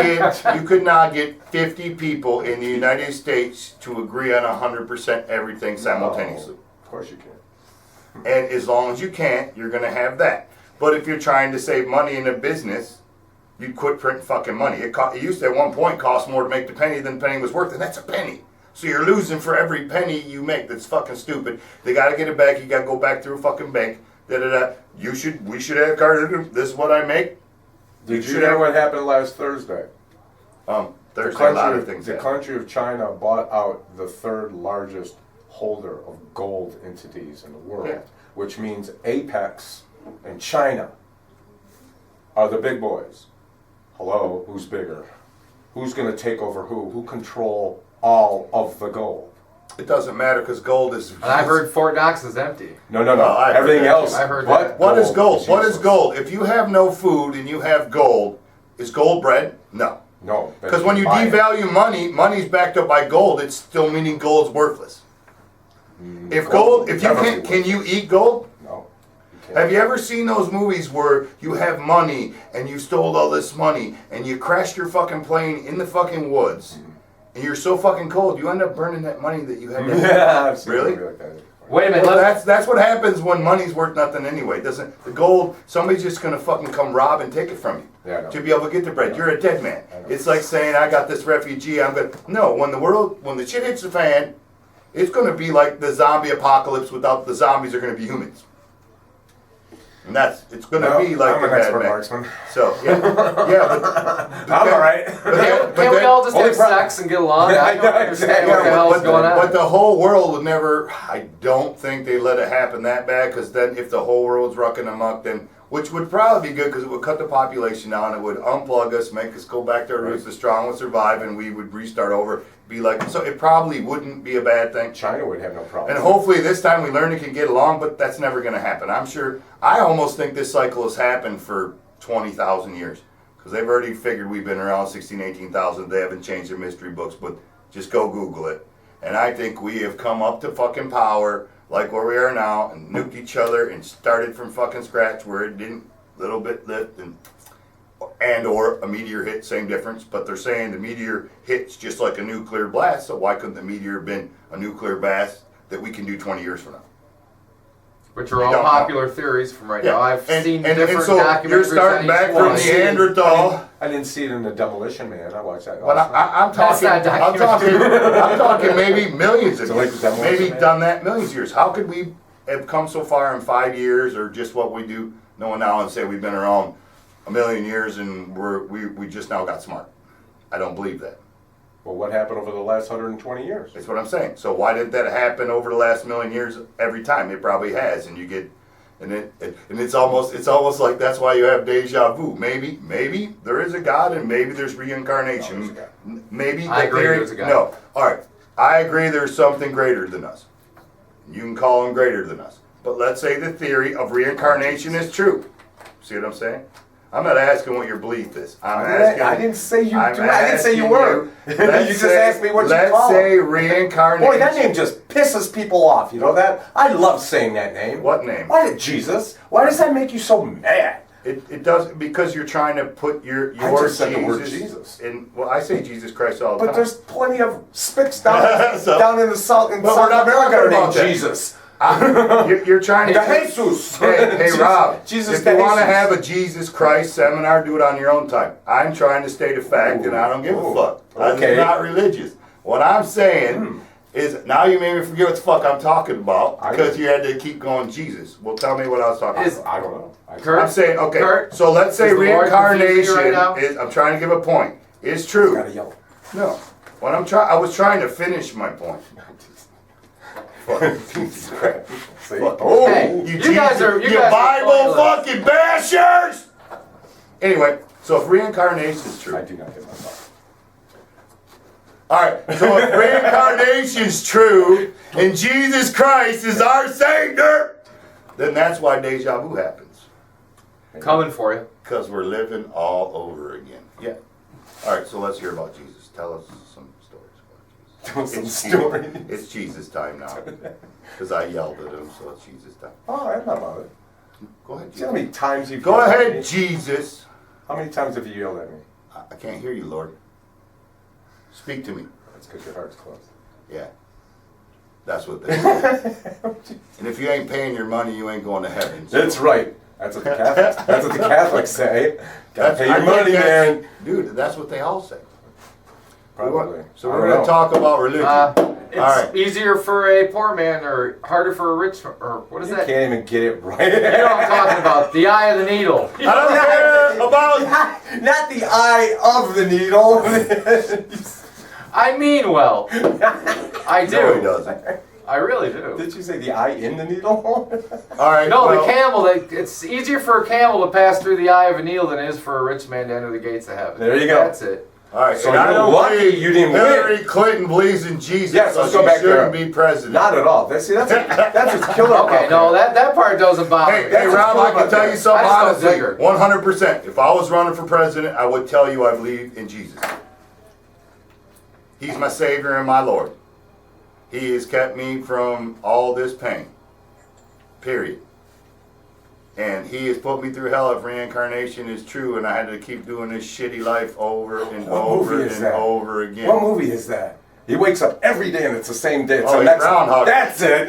get 50 people in the United States to agree on 100% everything simultaneously. No, of course you can. And as long as you can't, you're going to have that. But if you're trying to save money in a business, you'd quit printing fucking money. It used to at one point cost more to make the penny than the penny was worth, and that's a penny. So you're losing for every penny you make. That's fucking stupid. They got to get it back. You got to go back through a fucking bank. We should have card. This is what I make. Did you hear what happened last Thursday? Thursday, a lot of things. The country of China bought out the third largest holder of gold entities in the world which means Apex and China are the big boys. Hello, who's bigger? Who's going to take over who? Who control all of the gold? It doesn't matter because gold is. And I've heard Fort Knox is empty. No. Everything else. I've heard but What is gold? What is useless. gold? If you have no food and you have gold, is gold bread? No. No. Because when you devalue money, money's backed up by gold. It's still meaning gold's worthless. If you can you eat gold? No. Have you ever seen those movies where you have money and you stole all this money and you crashed your fucking plane in the fucking woods and you're so fucking cold you end up burning that money that you had? Yeah, I've seen Really? a movie like that. Wait a minute. Well, that's what happens when money's worth nothing anyway. Doesn't the gold? Somebody's just gonna fucking come rob and take it from you Yeah, I know. to be able to get the bread. You're a dead man. It's like saying I got this refugee. I'm gonna no. When the shit hits the fan, it's gonna be like the zombie apocalypse. Without the zombies, are gonna be humans. And it's gonna be like I'm the an Mad expert Max. marksman. So yeah, I'm all right. Can we all just have sex and get along? I don't understand what the hell is going on. But the whole world would never. I don't think they let it happen that bad. Because then, if the whole world's rucking amok, then which would probably be good because it would cut the population down. It would unplug us, make us go back to our roots. The strong would survive, and we would restart over. Be like so. It probably wouldn't be a bad thing. China would have no problem. And hopefully this time we learn it can get along, but that's never going to happen. I'm sure. I almost think this cycle has happened for 20,000 years because they've already figured we've been around 16, 18,000. They haven't changed their mystery books, but just go Google it. And I think we have come up to fucking power like where we are now and nuked each other and started from fucking scratch where it didn't little bit lift and or a meteor hit, same difference, but they're saying the meteor hits just like a nuclear blast, so why couldn't the meteor have been a nuclear blast that we can do 20 years from now? Which are all popular theories from right now. I've seen different so documentaries. you're starting back from Neanderthal. I didn't see it in the Demolition Man. I watched that. But I'm talking maybe millions of So like years. the Demolition Maybe Man? done that millions of years. How could we have come so far in 5 years or just what we do knowing now and say we've been around a million years and we just now got smart? I don't believe that. Well, what happened over the last 120 years? That's what I'm saying. So why did that happen over the last million years? Every time it probably has, and you get, and it's almost like that's why you have deja vu. Maybe there is a God, and maybe there's reincarnation. No, there's a God. Maybe I agree there's a God. No, all right. I agree. There's something greater than us. You can call him greater than us. But let's say the theory of reincarnation is true. See what I'm saying? I'm not asking what your belief is. I didn't say you. I didn't say you were. You just asked me what you call Let's say it. reincarnation. Boy, that name just pisses people off. You know that? I love saying that name. What name? Why did Jesus? Why does that make you so mad? It does because you're trying to put your I just said the word Jesus Jesus. in. Well, I say Jesus Christ all the But time. there's plenty of spicks down So- down in the South But we're not America talking named about that. Jesus. You're trying to. Jesus. Hey Rob. Jesus if you want to Jesus. have a Jesus Christ seminar, do it on your own time. I'm trying to state a fact, and I don't give a fuck. Okay. I'm not religious. What I'm saying is now you made me forget what the fuck I'm talking about because you had to keep going Jesus. Well, tell me what I was talking about. I don't know. Kurt? I'm saying okay. Kurt, so let's say is the Lord confusing reincarnation you right now? is. I'm trying to give a point. It's true. Gotta yell. No. What I was trying to finish my point. Fucking Jesus Christ. See? Fuck. Oh, Hey, you guys are Bible pointless. fucking bashers! Anyway, so if reincarnation is I true. do not get myself. Alright, so if reincarnation is true and Jesus Christ is our Savior, then that's why deja vu happens. Coming for you. Because we're living all over again. Yeah. Alright, so let's hear about Jesus. Tell us some stories about Tell us some Jesus. stories. It's Jesus time now. Because I yelled at him, so it's Jesus time. Oh, I'm not about it. Go ahead, See how Jesus. many times you've Go yelled at ahead, me? Jesus. How many times have you yelled at me? I can't hear you, Lord. Speak to me. That's because your heart's closed. Yeah. That's what they say. And if you ain't paying your money, you ain't going to heaven. So. That's right. That's what the Catholics. That's what the Catholics say. Gotta pay I your think money, that's- man. Dude, that's what they all say. Probably. So we're going to talk about religion. It's All right. easier for a poor man or harder for a rich, or what is You that? can't even get it right. You know what I'm talking about. The eye of the needle. I don't care about... Not the eye of the needle. I mean well. I do. No, he doesn't. I really do. Did you say the eye in the needle? All right. No, well, the camel. It's easier for a camel to pass through the eye of a needle than it is for a rich man to enter the gates of heaven. There you go. That's it. All right. So and I you're don't lucky believe you didn't Hillary win. Clinton believes in Jesus, Yes, so let's she go back shouldn't there. be president. Not at all. That's what's killer. Okay, no, that part doesn't bother me. Hey, That's Rob, what's I cool can tell about you something I just don't honestly, dig her. 100%. If I was running for president, I would tell you I believe in Jesus. He's my Savior and my Lord. He has kept me from all this pain. Period. And he has put me through hell if reincarnation is true, and I had to keep doing this shitty life over and over and over again. What movie is that? He wakes up every day and it's the same day. It's Oh, the he's next Groundhog. That's it.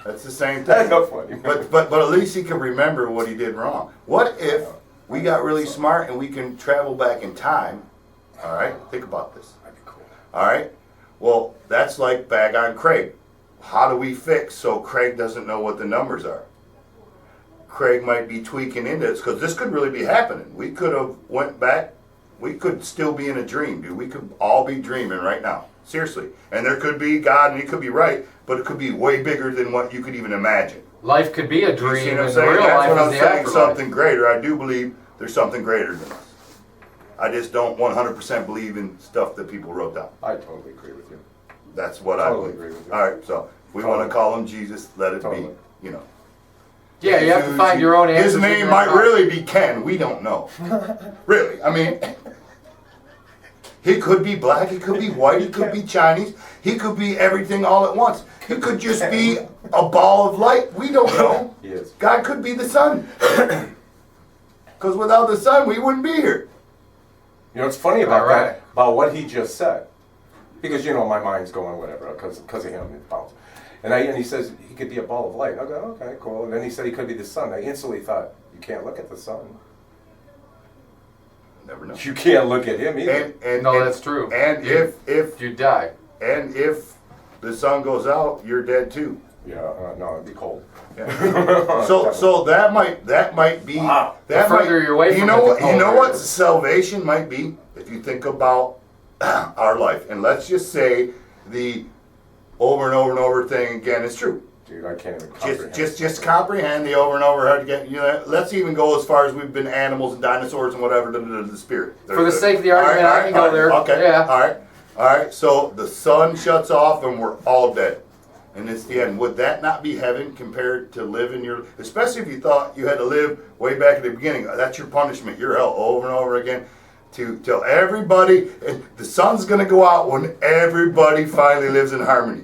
That's the same That's thing. not funny. But at least he can remember what he did wrong. What if we got really smart and we can travel back in time? All right, think about this. That'd be cool. All right, well, that's like bag on Craig. How do we fix so Craig doesn't know what the numbers are? Craig might be tweaking into this because this could really be happening. We could have went back. We could still be in a dream, dude. We could all be dreaming right now. Seriously. And there could be God and he could be right, but it could be way bigger than what you could even imagine. Life could be a You dream, see what I'm and saying? real That's what life I'm is the saying. afterlife. Something greater. I do believe there's something greater than us. I just don't 100% believe in stuff that people wrote down. I totally agree with you. That's what Totally I believe. agree with you. All right, so if we want to call him Jesus, let it Totally. be, you know. Yeah, you have to find your own answers. His in name your might own really be Ken. We don't know. Really. I mean, he could be black. He could be white. He could be Chinese. He could be everything all at once. He could just be a ball of light. We don't know. He is. God could be the sun. Because without the sun, we wouldn't be here. You know, it's funny about All right. that, about what he just said. Because, you know, my mind's going whatever, because of him, it bounces. And he says he could be a ball of light. I go, okay, cool. And then he said he could be the sun. I instantly thought, you can't look at the sun. Never know. You can't look at him either. No, that's true. And if You die. the sun goes out, you're dead too. Yeah, no, it'd be cold. Yeah. So that might be Wow. that The further might, you're away from you it, know the what colder it what is. salvation might be if you think about our life, and let's just say the over and over and over thing again is true. Dude, I can't even comprehend. Just comprehend the over and over how to get, you know. Let's even go as far as we've been animals and dinosaurs and whatever. The spirit. For the sake of the argument, I can go there. Okay. Yeah. All right. So the sun shuts off and we're all dead, and it's the end. Would that not be heaven compared to living your? Especially if you thought you had to live way back at the beginning. That's your punishment. You're hell over and over again. To tell everybody, and the sun's gonna go out when everybody finally lives in harmony.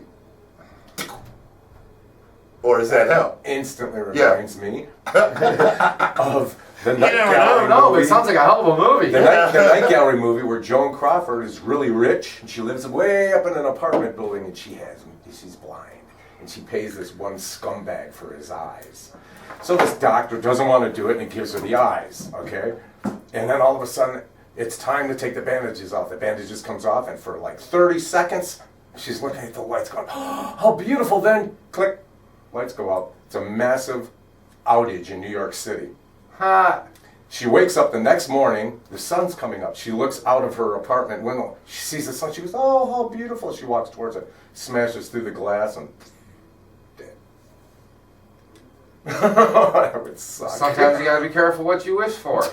Or is that hell? Instantly reminds me of the Night I Gallery don't know, but movie. it sounds like a hell of a movie. The Night Gallery movie where Joan Crawford is really rich and she lives way up in an apartment building and she's blind and she pays this one scumbag for his eyes. So this doctor doesn't want to do it and he gives her the eyes, okay? And then all of a sudden it's time to take the bandages off. The bandages comes off and for like 30 seconds she's looking at the lights going, oh, how beautiful. Then click, lights go out. It's a massive outage in New York City. Ha! She wakes up the next morning, the sun's coming up. She looks out of her apartment window. She sees the sun. She goes, oh, how beautiful. She walks towards it, smashes through the glass, and dead. That would suck. Sometimes you gotta be careful what you wish for.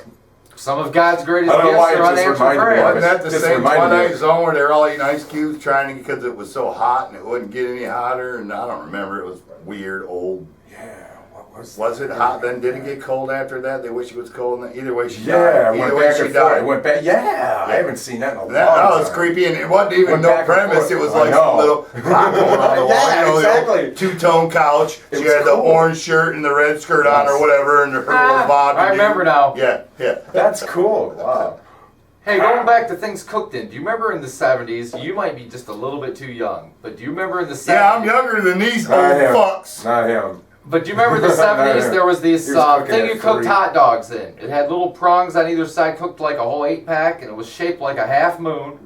Some of God's greatest I don't gifts know why it are just unanswered reminded me of prayers. Wasn't that the Just same reminded me Twilight of- Zone where they're all eating ice cubes trying to, because it was so hot and it wouldn't get any hotter? And I don't remember. It was weird, old. Yeah, what was that? Was it hot then? Did it get cold after that? They wish it was cold. And either way, she Yeah, died. it went Either way, back she and forth. died. It went back. Yeah, I haven't seen that in a long That time. was creepy, and it wasn't even Went no back and premise. forth. It was I like know. some little clock going on the wall. Yeah, You know, exactly. the two-tone couch. It She was had the cool. orange shirt and the red skirt on, or Yes. whatever, and her little bob. I remember now. Yeah. That's cool. Wow. Hey, going back to things cooked in, do you remember in the 70s, you might be just a little bit too young, but do you remember in the 70s? Yeah, I'm younger than these old Not him. fucks. Not him. But do you remember the 70s, there was this He was cooking thing at you cooked 3. hot dogs in. It had little prongs on either side, cooked like a whole 8-pack, and it was shaped like a half moon.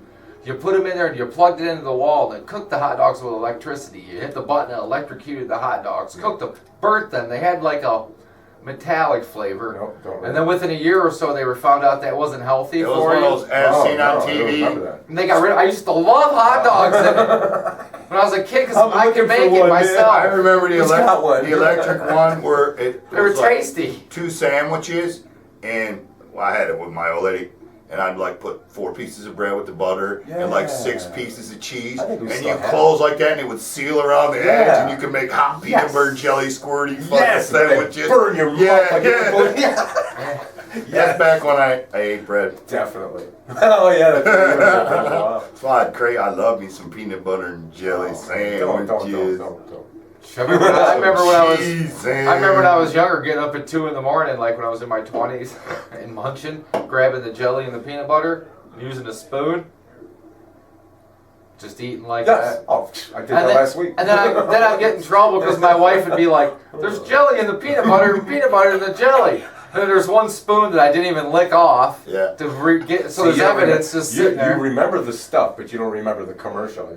You put them in there and you plugged it into the wall, and it cooked the hot dogs with electricity. You hit the button and it electrocuted the hot dogs. Cooked them, burnt them. They had like a metallic flavor. Nope, don't And then within a year or so, they were found out that wasn't healthy It was for one you. of those as seen on I don't TV. remember that. And they got rid of. I used to love hot dogs. when I was a kid because I'm I could looking for make it one, man. myself. I remember the, He's got one. the electric one where it They were was like tasty. 2 sandwiches, and well, I had it with my old lady, and I'd like put 4 pieces of bread with the butter and like 6 Yeah. pieces of cheese, I think we and still you have close like that, and it would seal around the edge, and you could make hot peanut Yes. butter jelly squirty fucking Yes, sandwiches. burn your Yeah, mouth like yeah. That's back when I ate bread. Definitely. Oh yeah, that's wow. That's why I love me some peanut butter and jelly sandwiches. Don't. I remember when I was. Cheese I remember when I was younger, getting up at 2 in the morning, like when I was in my 20s, and munching, grabbing the jelly and the peanut butter, and using a spoon, just eating like Yes. that. Oh, I did And that then, last week. and then I'd get in trouble because my wife would be like, "There's jelly in the peanut butter in the jelly." And then there's one spoon that I didn't even lick off. Yeah. To get so See, there's you don't evidence remember- just sitting there. You remember the stuff, but you don't remember the commercial.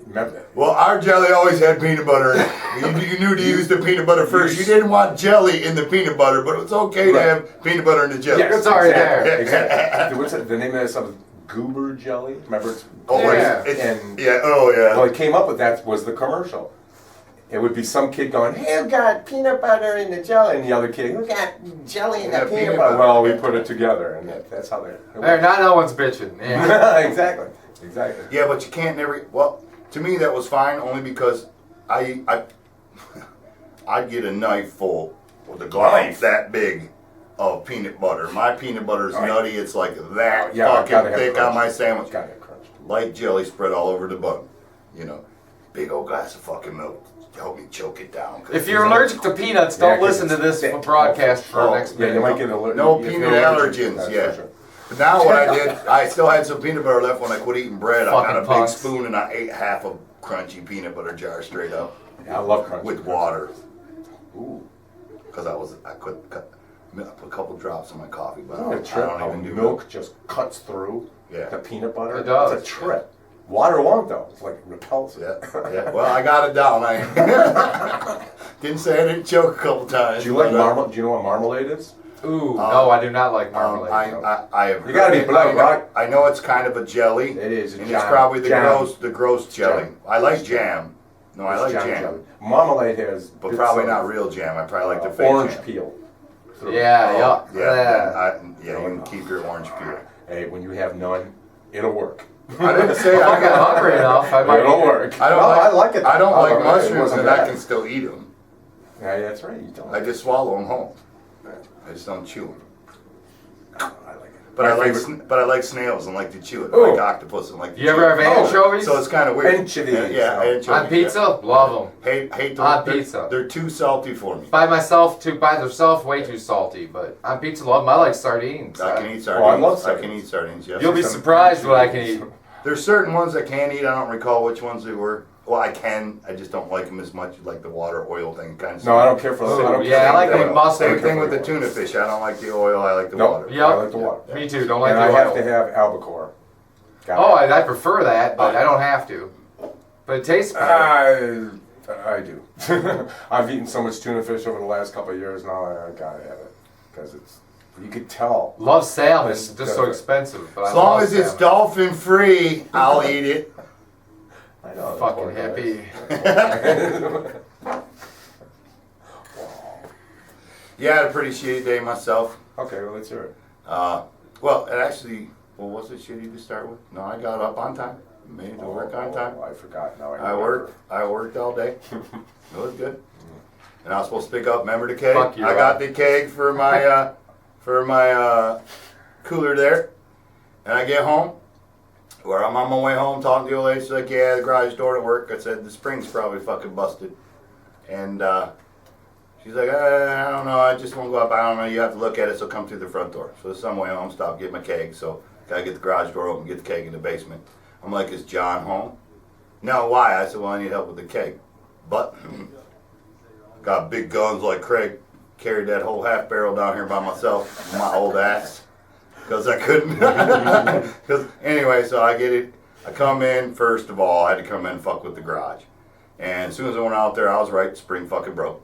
Remember that? Well, our jelly always had peanut butter in it. You knew to use the peanut butter first. You didn't want jelly in the peanut butter, but it was okay to Right. have peanut butter in the jelly. It's already exactly, there. Exactly. What's the name of that stuff? Goober jelly? Remember? It's Oh, Yeah. Well, it came up with that was the commercial. It would be some kid going, "Who got peanut butter in the jelly?" And the other kid, "Who got jelly in the Yeah, peanut peanut butter?" butter. Well, we put it together, and that's how they. There, now no one's bitching. Yeah. Exactly. Yeah, but you can't never. Well, to me that was fine only because I'd get a knife full with a glass that big of peanut butter. My peanut butter's Right. nutty. It's like that Yeah, gotta fucking have thick crunch. on my sandwich. Got it crunched. Light jelly spread all over the bun. You know, big old glass of fucking milk. Help me choke it down. If you're allergic to peanuts, Yeah, don't 'cause listen to it's this thick. broadcast for Oh, next Yeah, minute. you might get allergic. No if you're peanut allergic, allergens, that's yeah. for sure. But now what I did, I still had some peanut butter left when I quit eating bread. I got Fucking a big punks. spoon and I ate half a crunchy peanut butter jar straight up Yeah, I love crunch. with water. Ooh. Because I put a couple drops in my coffee, but Isn't it a I trip don't how even do milk just cuts through Yeah. the peanut butter? It does. It's a trip. Water won't though. It's like repels it. Yeah. Well, I got it down. I didn't say I didn't choke a couple times. Do you like but, marmalade? Do you know what marmalade is? Ooh, no, I do not like marmalade. I have You gotta be heard it. blood, I know, right? I know it's kind of a jelly. It is a And jam. it's probably Jam. the gross jelly. Jam. I like jam. No, I like It's jam. jelly. Marmalade has But bits probably of, not real jam. I probably like the fake orange jam. peel. Yeah, Oh, yeah. Yeah, you can keep your orange peel. Hey, when you have none, it'll work. I didn't say If I got hungry enough, I might. It'll eat it. work. I don't No, like, I like it. I don't like love it. It mushrooms, wasn't and I bad. can still eat them. Yeah, that's right. You don't. I just swallow them whole. I just don't chew them. I like it. But My I like, favorite- but I like snails and like to chew it. I Ooh. like octopus and like to You chew ever have it. anchovies? So it's kind of weird. Anchovies. Yeah, anchovies. On pizza? Love them. Hate them. On they're, pizza. They're too salty for me. By themselves, way too salty. But on pizza, love them. I like sardines. I can eat Oh, sardines. I love I sardines. can eat sardines. Yes. You'll be surprised what I can eat. There's certain ones I can't eat. I don't recall which ones they were. Well, I can. I just don't like them as much, like the water oil thing. Kind of. No, I don't care for. Ooh, I don't yeah, care I like for the oil. mustard. Same thing with the tuna fish. I don't like the oil. I like the Nope. water. Yep. I like the water. Me too. Don't like And the I have oil. to have albacore. Oh, I prefer that, but I don't have to. But it tastes better. I do. I've eaten so much tuna fish over the last couple of years now. I gotta have it because you could tell. Love salmon. It's It's just so expensive. But As I long love as it's salmon. dolphin free, I'll eat it. I know. Fucking hippie. Yeah, I had a pretty shitty day myself. Okay, well let's hear it. Well, it actually, was it shitty to start with? No, I got up on time. Made it to work on time. I forgot. Now I worked all day. It was good. And I was supposed to pick up, remember the keg? Fuck you, I got Rob. the keg for my cooler there. And I get home, where I'm on my way home talking to the old lady. She's like, yeah, the garage door didn't work. I said, the spring's probably fucking busted. And she's like, I don't know, I just won't go up. I don't know, you have to look at it, so come through the front door. So some way home, stop, get my keg. So gotta get the garage door open, get the keg in the basement. I'm like, is John home? No, why? I said, well, I need help with the keg. But got big guns like Craig. Carried that whole half barrel down here by myself, my old ass, because I couldn't. Cause anyway, so I get it. I come in, first of all, I had to come in and fuck with the garage. And as soon as I went out there, I was right, the spring fucking broke.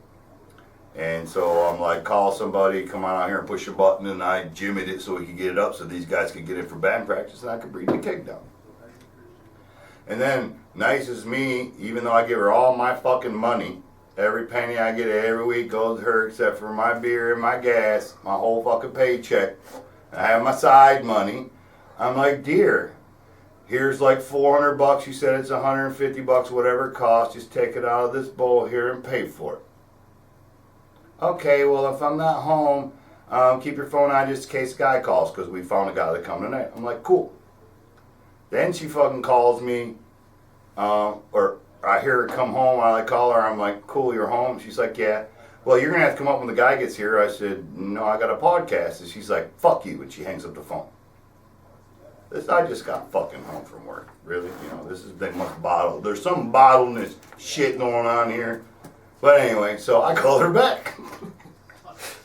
And so I'm like, call somebody, come on out here and push a button, and I jimmied it so we could get it up so these guys could get in for band practice and I could bring the keg down. And then, nice as me, even though I give her all my fucking money, every penny I get every week goes to her except for my beer and my gas, my whole fucking paycheck. I have my side money. I'm like, dear, here's like $400. You said it's $150, whatever it costs. Just take it out of this bowl here and pay for it. Okay, well, if I'm not home, keep your phone on just in case a guy calls, because we found a guy that come tonight. I'm like, cool. Then she fucking calls me, or I hear her come home. I call her. I'm like, cool, you're home? She's like, yeah. Well, you're going to have to come up when the guy gets here. I said, no, I got a podcast. And she's like, fuck you. And she hangs up the phone. I just got fucking home from work. Really? You know, this has been much bottled. There's some bottleness shit going on here. But anyway, so I call her back.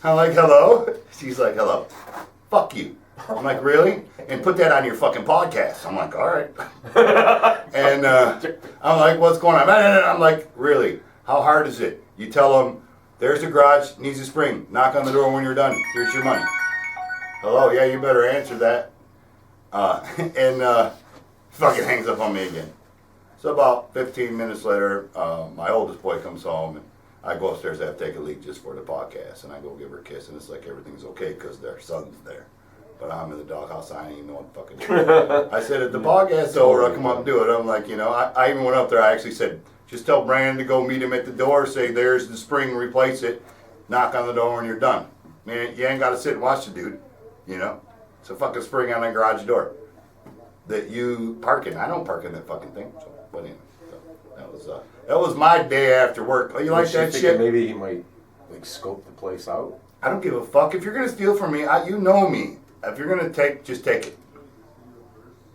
I'm like, hello? She's like, hello. Fuck you. I'm like, really? And put that on your fucking podcast. I'm like, all right. And I'm like, what's going on? I'm like, really? How hard is it? You tell them, there's the garage, needs a spring. Knock on the door when you're done. Here's your money. Hello? Yeah, you better answer that. And fucking hangs up on me again. So about 15 minutes later, my oldest boy comes home, and I go upstairs. I have to take a leak just for the podcast, and I go give her a kiss, and it's like everything's okay because their son's there. But I'm in the doghouse. I ain't even know what fucking doing. I said, if the podcast's over, I'll come up and do it. I'm like, you know, I even went up there. I actually said, just tell Brandon to go meet him at the door. Say, there's the spring, replace it. Knock on the door when you're done. Man, you ain't got to sit and watch the dude, you know. It's a fucking spring on the garage door that you park in. I don't park in that fucking thing. So, but anyway, so that was my day after work. Oh, you like that shit? Maybe he might like scope the place out. I don't give a fuck. If you're gonna steal from me, you know me. If you're gonna take, just take it.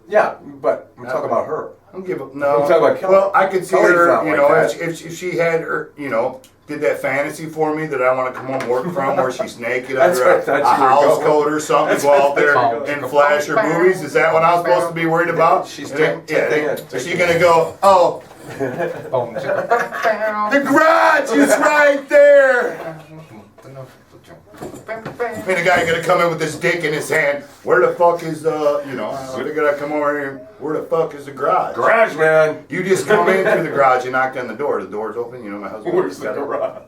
Yeah, but I'm talking about her. I don't give a no. I'm talking about Kelly. Well, I could see Kelly's her. not You like know, that. if she had her, you know, did that fantasy for me that I want to come home and work from, where she's naked That's under where I thought a you were house going. coat or something, go out there and flash her boobies. Is that what I'm supposed to be worried about? She's Yeah. taking Is she gonna go? Oh, the garage is right there. I mean, the guy gonna come in with this dick in his hand. Where the fuck is they're gonna come over here. Where the fuck is the garage? Garage man. You just come in through the garage, you knock on the door. The door's open. You know, my husband. Where's the garage?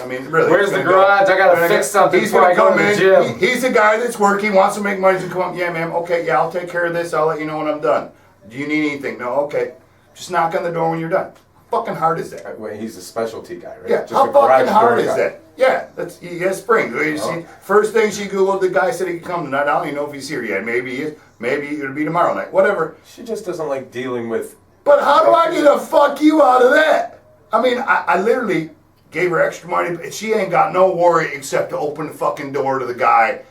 I mean, really. Where's the garage? I gotta fix something He's before I gonna go come to the in. gym. He's the guy that's working, wants to make money. He's gonna come. Yeah, ma'am. Okay, yeah, I'll take care of this. I'll let you know when I'm done. Do you need anything? No. Okay. Just knock on the door when you're done. Fucking hard is that? Wait, he's a specialty guy, right? Yeah, Just how a garage fucking hard door is guy. that? Yeah, he has spring. You see, first thing she Googled, the guy said he could come tonight. I don't even know if he's here yet. Maybe he is. Maybe it'll be tomorrow night. Whatever. She just doesn't like dealing with. But how do I get a fuck you out of that? I mean, I literally gave her extra money, but she ain't got no worry except to open the fucking door to the guy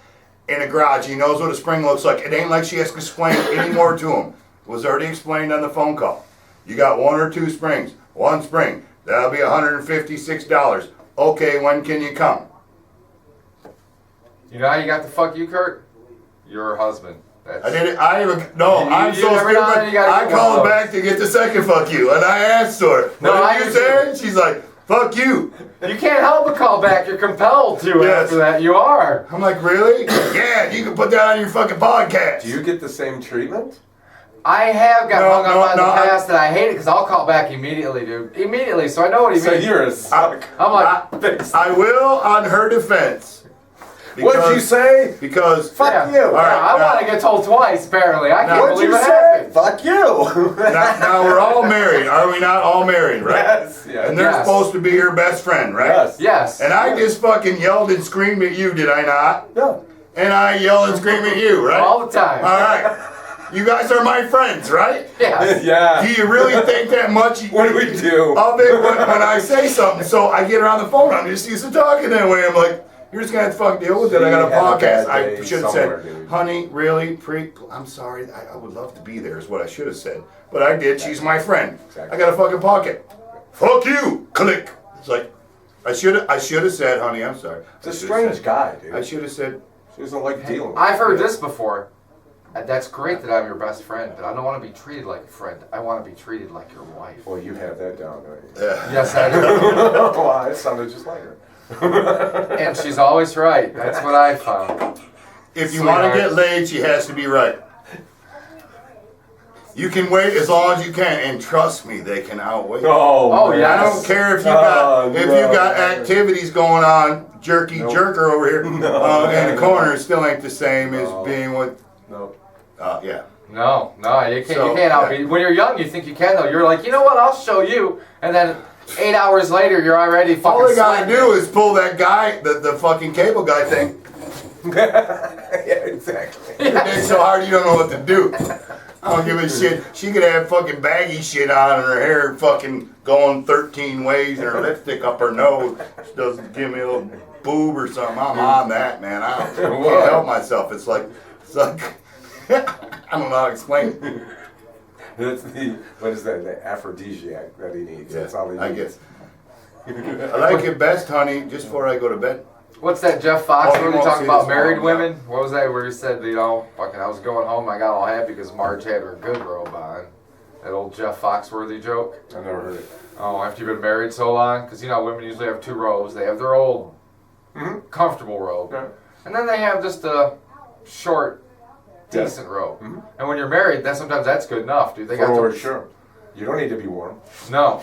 in the garage. He knows what a spring looks like. It ain't like she has to explain any more to him. It was already explained on the phone call. You got one or two springs. One spring. That'll be $156. Okay, when can you come? You know how you got the fuck you, Kurt? Your husband. That's, I did it. I'm so every now and then stupid. you gotta I get one called of those. back to get the second fuck you, and I asked her, No, what I did you understand. say? She's like, fuck you. You can't help but call back. You're compelled to Yes. after that. You are. I'm like, really? Yeah, you can put that on your fucking podcast. Do you get the same treatment? I have got hung up on no, the past that I hate it because I'll call back immediately, dude. Immediately, so I know what he So means. you're a suck. I'm like, I will on her defense. What'd you say? Because Fuck you. Yeah, All right, I want to get told twice, apparently. I can't What'd believe you it say? happened. Fuck you. now we're all married. Are we not all married, right? Yes. Yes. And they're Yes. supposed to be your best friend, right? Yes. Yes. And I just fucking yelled and screamed at you, did I not? No. And I yelled and screamed at you, right? All the time. All right. You guys are my friends, right? Yes. Yeah. Do you really think that much What do we do? of it when I say something? So I get her on the phone. I'm just used to talking that way. I'm like, you're just gonna have to fucking deal with it. I got a She had a podcast. bad I day should have somewhere, said, dude. honey, really? I'm sorry. I would love to be there is what I should have said. But I did. She's my friend. Exactly. I got a fucking pocket. Fuck you. Click. It's like, I should have said, honey, I'm sorry. It's a strange guy, dude. I should have said, She doesn't like dealing with I've heard it. this before. That's great that I'm your best friend, but I don't want to be treated like a friend. I want to be treated like your wife. Well, you have that down, don't you? Yes, I do. Well, it sounded just like her. And she's always right. That's what I found. if you want to Sweetheart. get laid, she has to be right. You can wait as long as you can, and trust me, they can outwait. Oh, yeah. I don't care if you got activities going on, jerker over here in the corner. Still ain't the same as being with. Yeah. No, you can't outbeat. When you're young, you think you can though. You're like, you know what? I'll show you, and then 8 hours later, you're already fucking. All they gotta do is pull that guy, the fucking cable guy thing. Yeah, exactly. It's so hard you don't know what to do. I don't give a shit. She could have fucking baggy shit on and her hair fucking going 13 ways and her lipstick up her nose. She doesn't give me a little boob or something. I'm on that, man. I can't help myself. It's like I don't know how to explain it. That's what is that? The aphrodisiac that he needs. Yeah, That's all he needs. I guess. I like it best, honey, just before I go to bed. What's that Jeff Fox you movie won't talking see about this married one, women? What was that where he said, fucking I was going home, I got all happy because Marge had her good robe on. That old Jeff Foxworthy joke. I never heard it. Oh, after you've been married so long? Because women usually have two robes. They have their old comfortable robe. Yeah. And then they have just a short, decent robe. Mm-hmm. And when you're married, sometimes that's good enough, dude. They got sure. You don't need to be warm. No.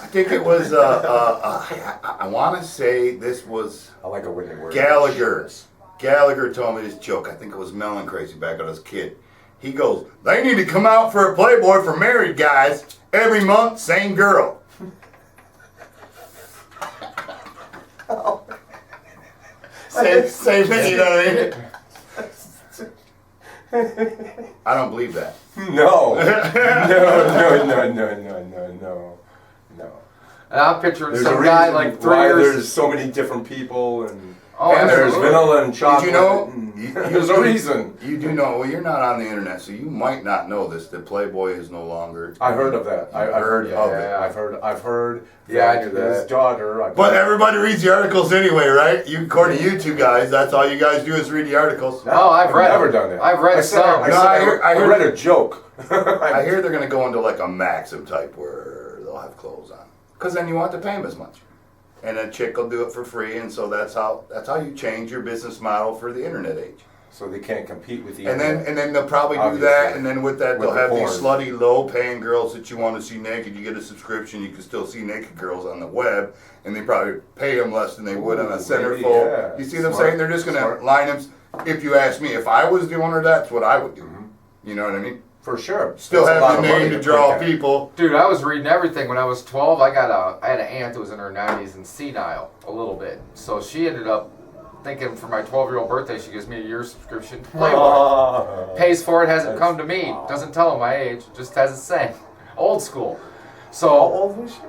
I think it was, I want to say this was I like a Whitney word. Gallagher. Gallagher told me this joke. I think it was Melon Crazy back when I was a kid. He goes, they need to come out for a Playboy for married guys every month, same girl. Same thing, you know what I mean? I don't believe that. No. No. And I'm picturing There's some a guy reason like 3 why years. there's so many different people and And there's absolutely. vanilla and chocolate. Did you know? and there's a reason. You do know, well, you're not on the internet, so you might not know this, that Playboy is no longer. I heard of that. I've heard of it. Yeah. I've heard. Yeah, I that knew his that. daughter. But everybody reads the articles anyway, right? According to you two guys, that's all you guys do is read the articles. Oh, I've read never it. done that. I've read some. I read a joke. I hear they're going to go into like a Maxim type where they'll have clothes on. Because then you won't have to pay them as much. And a chick will do it for free, and so that's how you change your business model for the internet age. So they can't compete with the And internet. then they'll probably do Obviously. that, and then with that With they'll the have these porn. slutty, low-paying girls that you want to see naked. You get a subscription, you can still see naked girls on the web, and they probably pay them less than they would on a Ooh, centerfold. maybe, yeah. You see what I'm Smart. saying? They're just going to Smart. line them. If you ask me, if I was the owner, that's what I would do. You know what I mean? For sure. Still That's a lot have the of money name to put draw down. people. Dude, I was reading everything when I was 12. I had an aunt that was in her 90s and senile a little bit. So she ended up thinking for my 12-year-old birthday, she gives me a year subscription to Playboy. Pays for it, hasn't come to me. Doesn't tell them my age, just has it saying. Old school. So How old was she?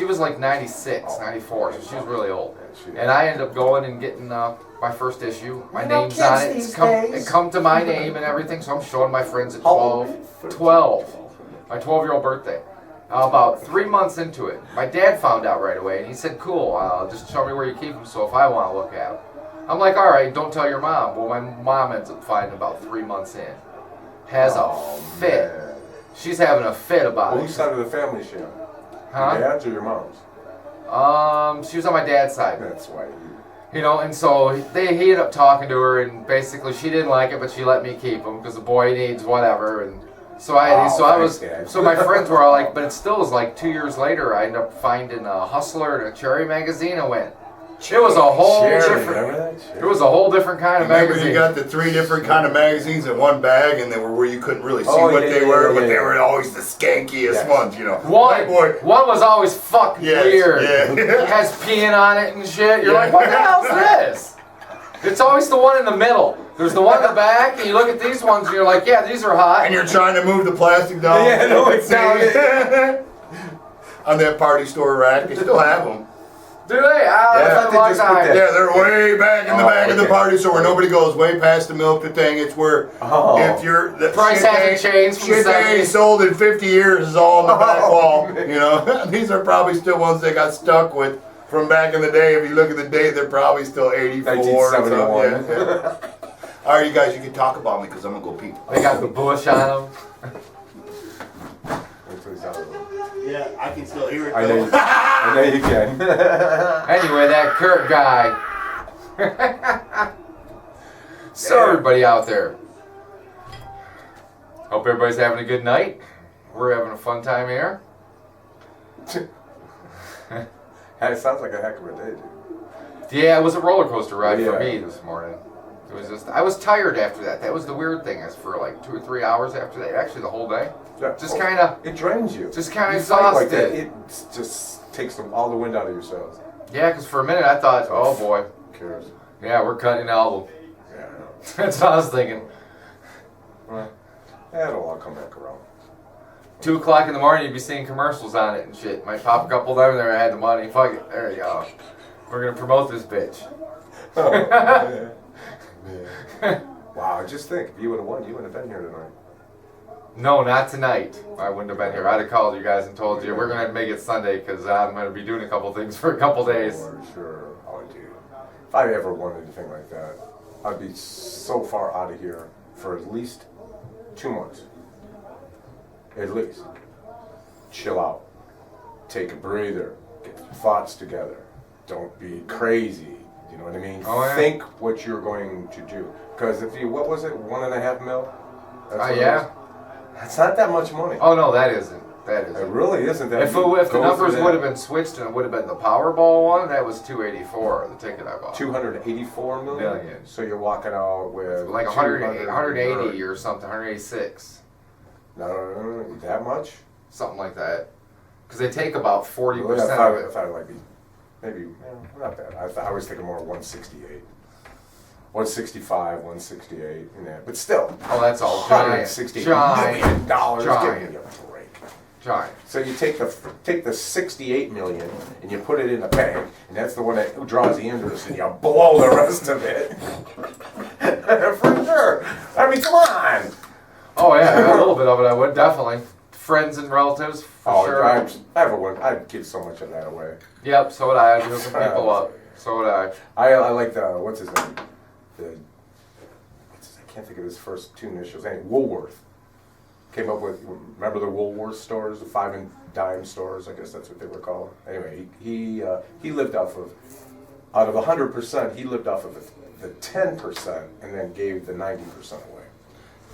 she was like 96, 94, so she was really old. Yeah, And I ended up going and getting my first issue. My You know name's on it. kids It's these it come to my name and everything, so I'm showing my friends at 12. 12. My 12-year-old birthday. About 3 months into it, my dad found out right away, and he said, cool, just show me where you keep them, so if I want to look at them. I'm like, all right, don't tell your mom. Well, my mom ends up finding about 3 months in. Has a fit. Man. She's having a fit about Whose it. side of the family is she on? Huh? Your dad's or your mom's? She was on my dad's side. That's why. And so he ended up talking to her, and basically she didn't like it, but she let me keep him because the boy needs whatever. And so Thanks, Dad. so my friends were all like, but it still was like 2 years later. I ended up finding a Hustler and a Cherry magazine. I went. It was a whole different. Remember that? It was a whole different kind of Remember magazine. you got the 3 different kind of magazines in one bag, and they were where you couldn't really see Oh, what yeah, they yeah, were, yeah, but they yeah. were always the skankiest Yes. ones, you know. One was always fucking Yes, weird. yeah. It has peeing on it and shit. You're Yeah. like, what the hell's this? It's always the one in the middle. There's the one in the back, and you look at these ones, and you're like, yeah, these are hot. And you're trying to move the plastic down. Yeah, no, it's down. On that party store rack, they still have them. Do they? I Yeah, thought they just put that- Yeah, they're way back in the Oh, back of the okay. party store where nobody goes way past the milk the thing. It's where if you're the Price shit hasn't ain't- changed from shit the they ain't 70s. sold in 50 years is all on the back Oh, wall. man. You know, these are probably still ones they got stuck with from back in the day. If you look at the date, they're probably still 84 or something. 1971. Yeah. All right, you guys, you can talk about me because I'm gonna go pee. They got the bush on them. Yeah, I can still hear it. I know you can. Anyway, that Kurt guy. So everybody out there. Hope everybody's having a good night. We're having a fun time here. It sounds like a heck of a day, dude. Yeah, it was a roller coaster ride for Yeah. me this morning. It was just, I was tired after that. That was the weird thing. Is for like 2 or 3 hours after that. Actually, the whole day. Yeah. Just kind of. It drains you. Just kind You of fight like exhausted. that, it just takes all the wind out of your sails. Yeah, because for a minute I thought, oh boy, Who cares? yeah, we're cutting an album. Yeah, I know. That's what I was thinking. Well, it'll all come back around. 2 o'clock in the morning, you'd be seeing commercials on it and shit. Might pop a couple down there. I had the money. Fuck it. There you go. We're gonna promote this bitch. Oh, yeah. Yeah. Wow, just think, if you would have won, you wouldn't have been here tonight. No, not tonight. I wouldn't have been here. I'd have called you guys and told you we're gonna have to make it Sunday because I'm gonna be doing a couple things for a couple days. Sure. Oh, dude. If I ever won anything like that, I'd be so far out of here for at least 2 months. At least. Chill out. Take a breather. Get your thoughts together. Don't be crazy. You know what I mean? Oh, yeah. Think what you're going to do. Because if you, what was it, 1.5 mil? That's what it Yeah. was? That's not that much money. Oh no, that isn't. That It isn't. really isn't that. If the numbers would have been switched and it would have been the Powerball one, that was 284. The ticket I bought. 284 million. Million. So you're walking out with Like 180 or something, 186, No, that much? something like that. Because they take about 40% Really? of I it. thought it might be, maybe, not bad. I was thinking more 168. 165, 168, yeah. But still, Oh, that's all giant. $168 Giant. million. Giant. Give me a break. Giant. So you take the 68 million and you put it in a bank, and that's the one that draws the interest, and you blow the rest of it. For sure. I mean, come on. Oh yeah, a little bit of it I would, definitely. Friends and relatives, for sure. I'd give so much of that away. Yep, so would I. I'd hook some people up. So would I. I like the, what's his name? I can't think of his first 2 initials. Anyway, Woolworth. Came up with, remember the Woolworth stores, the 5 and dime stores, I guess that's what they were called. Anyway, he lived off of, out of 100%, he lived off of the 10% and then gave the 90% away.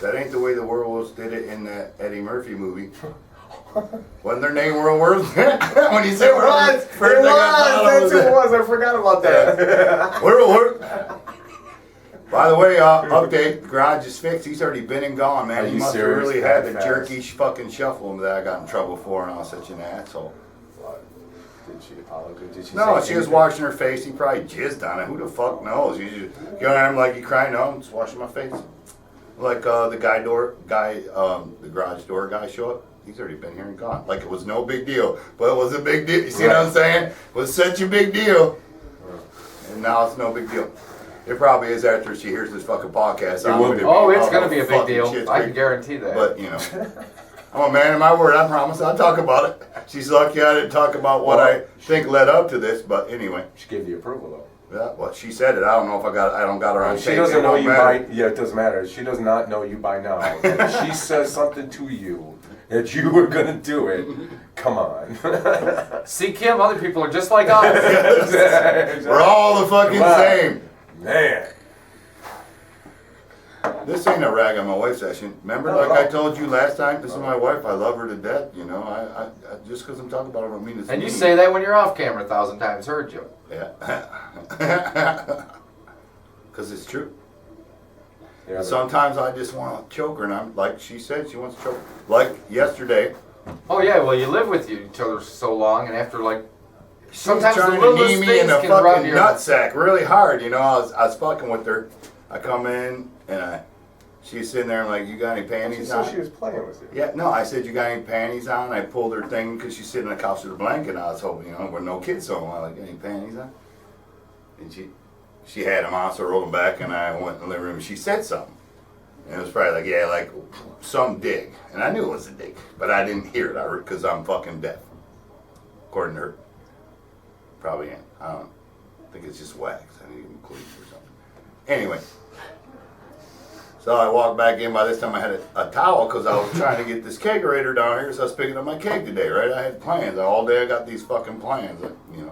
That ain't the way the Werewolves did it in that Eddie Murphy movie. Wasn't their name Werewolves? When he said Werewolves, That's who it was. I forgot about that. Werewolf. By the way, update, the garage is fixed. He's already been and gone, man. Are He you must have serious? really had the That jerky fucking shuffle that I got in trouble for, and I was such an asshole. Did she apologize? Did she No, say she was anything? washing her face. He probably jizzed on it. Who the fuck knows? You know, I'm like, you crying? No, I'm just washing my face. Like the garage door guy show up. He's already been here and gone. Like it was no big deal, but it was a big deal. You see what I'm saying? It was such a big deal, and now it's no big deal. It probably is after she hears this fucking podcast. It will be. Oh, it's all gonna the be a big fucking deal. shit's I big. can guarantee that. But you know, I'm a man of my word. I promise. I'll talk about it. She's lucky I didn't talk about what I think led up to this. But anyway, She gave the approval though. yeah. Well, she said it. I don't know if I don't got her on She tape. doesn't It know won't you matter. by. Yeah, it doesn't matter. She does not know you by now. If she says something to you that you were gonna do it, come on. See, Kim, other people are just like us. We're all the fucking Come on. same. Man. This ain't a rag on my wife session. Remember, Not like at I all. told you last time, this is my wife. I love her to death. You know, I just because I'm talking about her, I don't mean it's And you mean. say that when you're off camera 1,000 times. Heard you. Yeah. Because it's true. Yeah, Sometimes I just want to choke her, and I'm like she said, she wants to choke. Like yesterday, Oh yeah, well you live with each other so long, and after like she was sometimes the trying to littlest knee me things in the can rub fucking your nutsack really hard. You know, I was fucking with her. I come in and she's sitting there. I'm like, you got any she panties said on? she was playing with you. Yeah, no, I said, you got any panties on? I pulled her thing because she's sitting on the couch with a blanket. I was hoping, you know, with no kids so I'm like, any panties on? And she had them on, so I rolled them back, and I went in the living room, and she said something. And it was probably like, yeah, like some dig. And I knew it was a dig, but I didn't hear it because I'm fucking deaf. According to her. Probably ain't. I don't know. I think it's just wax. I need to clean or something. Anyway. So I walked back in. By this time I had a towel because I was trying to get this kegerator down here. So I was picking up my keg today, right? I had plans. All day I got these fucking plans, you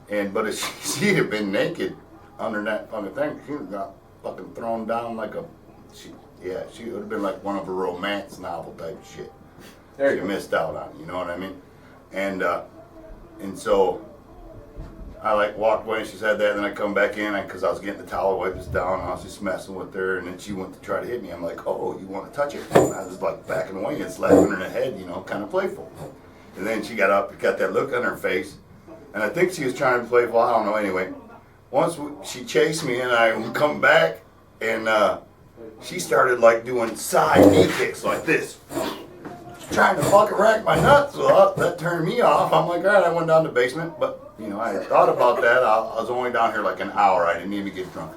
know. But if she'd have been naked under that fucking thing, she would have got fucking thrown down like a She would have been like one of a romance novel type shit. There You missed out on, you know what I mean? And so I like walked away and she said that, and then I come back in because I was getting the towel wipes down and I was just messing with her, and then she went to try to hit me. I'm like, oh, you want to touch it? And I was like backing away and slapping her in the head, you know, kind of playful. And then she got up, got that look on her face, and I think she was trying to be playful, I don't know, anyway. Once she chased me and I come back, and she started like doing side knee kicks like this. Trying to fucking rack my nuts, so that turned me off. I'm like, all right, I went down to the basement, but you know, I thought about that. I was only down here like an hour. I didn't even get drunk.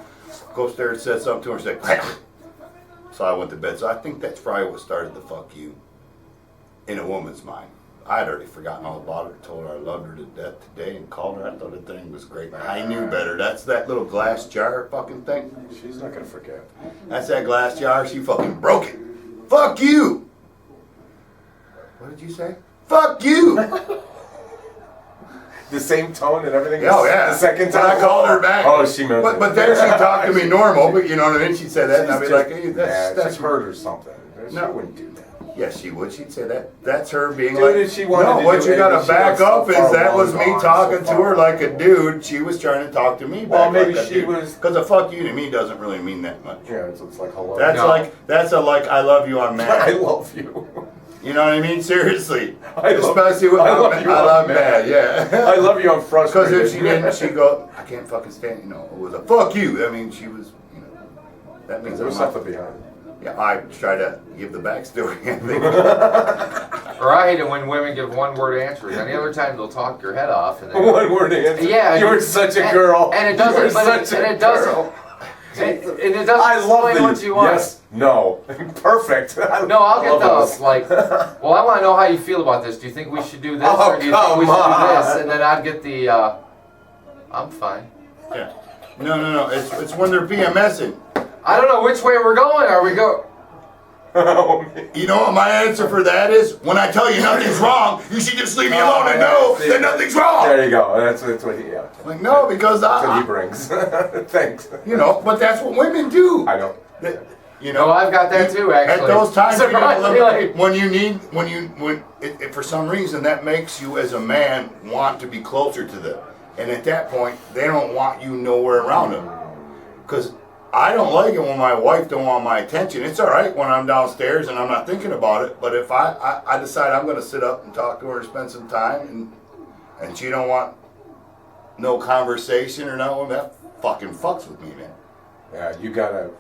Go upstairs, said something to her, said, so I went to bed. So I think that's probably what started the fuck you in a woman's mind. I had already forgotten all about her. Told her I loved her to death today and called her. I thought the thing was great. I knew better. That's that little glass jar fucking thing. She's not gonna forget. That's that glass jar. She fucking broke it. Fuck you. What did you say? Fuck you. The same tone and everything. Oh yeah. The second time when I called her back. Oh, she meant. But then she talked to me normal. But you know what I mean. She'd say that, and I'd be like, hey, that's hurt or something. No. She wouldn't do that. Yes, she would. She'd say that. That's her being Dude, like. if she wanted no, to what do you it, gotta she back was so up is far that was me gone, talking so to her far. like a dude. She was trying to talk to me back. Well, maybe like she was. Because a fuck you to me doesn't really mean that much. Yeah, it's like hello. That's No. that's a like I love you, I'm mad. I love you. You know what I mean? Seriously. I love Especially you. with I love you, I I'm love mad. mad. Yeah. I love you. I'm Because frustrated. if she didn't, she'd go, I can't fucking stand, you know, it was a fuck you. I mean, she was, you know, that means There was I'm not- something behind it. Yeah, I try to give the backstory. Or I hate it when women give one-word answers. Any other time they'll talk your head off. And then, One word answer. Yeah, You were such a girl. And it You were doesn't. But such and a it doesn't. girl. And it doesn't I love explain what you want. Yes. No. Perfect. No, I'll get love those. Like, well, I want to know how you feel about this. Do you think we should do this, Oh, or do you think we should come do this? on. And then I'd get the, I'm fine. Yeah. No. It's when they're PMSing. I don't know which way we're going. Are we go? Oh, man. You know what my answer for that is? When I tell you nothing's wrong, you should just leave me alone and know that nothing's wrong. There you go. That's what he. Yeah. Like, no, because That's what he I brings. Thanks. you know, but that's what women do. I know. You No, know, I've got that too, actually. at those times, you know, Surprisingly. when for some reason that makes you as a man want to be closer to them, and at that point they don't want you nowhere around them. Because I don't like it when my wife don't want my attention. It's all right when I'm downstairs and I'm not thinking about it, but if I decide I'm going to sit up and talk to her and spend some time, and she don't want no conversation or nothing, that fucking fucks with me, man. Yeah, you gotta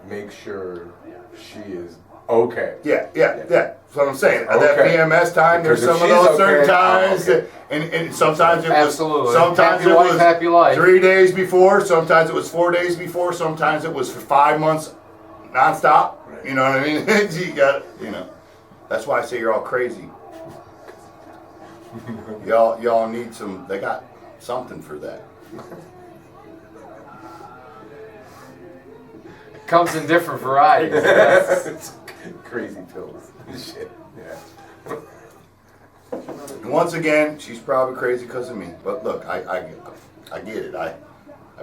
make sure she is okay. Yeah. That's what I'm saying. At Okay. that PMS time, there's Because some if of those she's certain okay, I'm times, okay. and sometimes it was Absolutely. sometimes Happy it wife, was happy life. 3 days before, sometimes it was 4 days before, sometimes it was for 5 months, nonstop. You know what I mean? You got, you know. That's why I say you're all crazy. y'all need some. They got something for that. Comes in different varieties. It's crazy pills. Shit. Yeah. And once again, she's probably crazy because of me. But look, I get it. I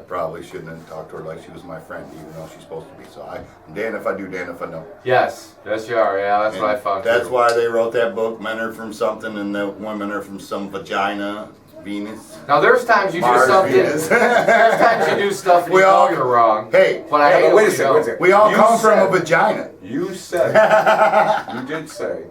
probably shouldn't have talked to her like she was my friend, even though she's supposed to be. So I'm damned if I do, damned if I don't. Yes, you are. Yeah, that's what I found. That's too. why they wrote that book, Men Are From Something, and the women are from some vagina, Venus. Now there's times you do Mars, something. Venus. There's times you do stuff and We you all- know you're wrong. Hey, but I Yeah, hate but it wait when a you second, don't. wait a second. we all You come from a said- vagina. You said, you did say,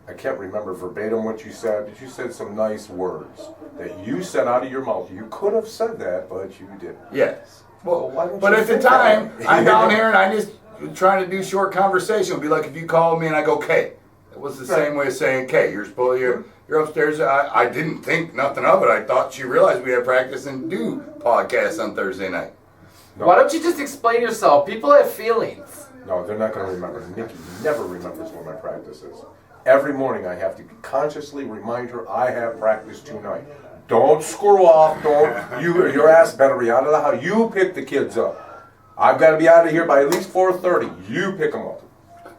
I can't remember verbatim what you said, but you said some nice words that you said out of your mouth. You could have said that, but you didn't. Yes. Well, why don't But you at the think time, that? I'm down here and I just trying to do short conversation. It'd be like if you called me and I go, K. It was the same way of saying K. You're upstairs. I didn't think nothing of it. I thought she realized we had practice and do podcasts on Thursday night. No. Why don't you just explain yourself? People have feelings. No, they're not going to remember. Nikki never remembers what my practice is. Every morning I have to consciously remind her I have practice tonight. Don't screw off. Your ass better be out of the house. You pick the kids up. I've got to be out of here by at least 4:30. You pick them up.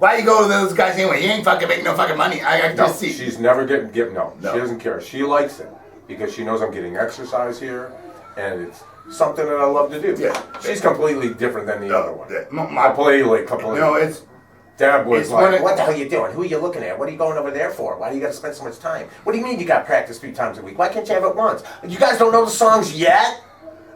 Why you go to those guys anyway? You ain't fucking making no fucking money. I No, just see. she's never no. No. She doesn't care. She likes it because she knows I'm getting exercise here, and it's something that I love to do. Yeah. She's completely different than the other one. I I play like a couple of... it's Dad was It's like, when it- What the hell you doing? Who are you looking at? What are you going over there for? Why do you got to spend so much time? What do you mean you got practice 3 times a week? Why can't you have it once? You guys don't know the songs yet?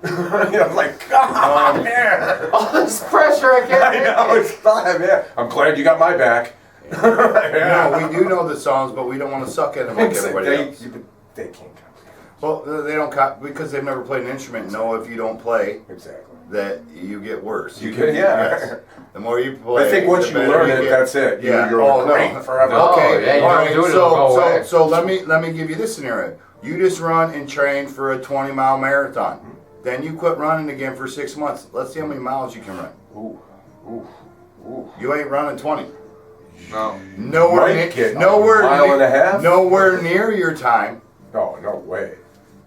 I'm like, God, man. All this pressure I can't I know, it's fine, man. I'm glad you got my back. No, we do know the songs, but we don't want to suck at them like everybody else. They can't come. Well, they don't because they've never played an instrument. Know if you don't play, Exactly. that you get worse. You get, yeah. Yes. The more you play, I think once the you better learn you it, get. that's it. Yeah. You're Oh, great no. forever. No. Okay. yeah, you all don't right, do it, it'll go away. so let me give you this scenario. You just run and train for a 20-mile marathon. Then you quit running again for 6 months. Let's see how many miles you can run. Ooh, ooh, ooh. You ain't running 20. No. Nowhere, Might get a nowhere, mile and a half? nowhere near your time. Oh, no way.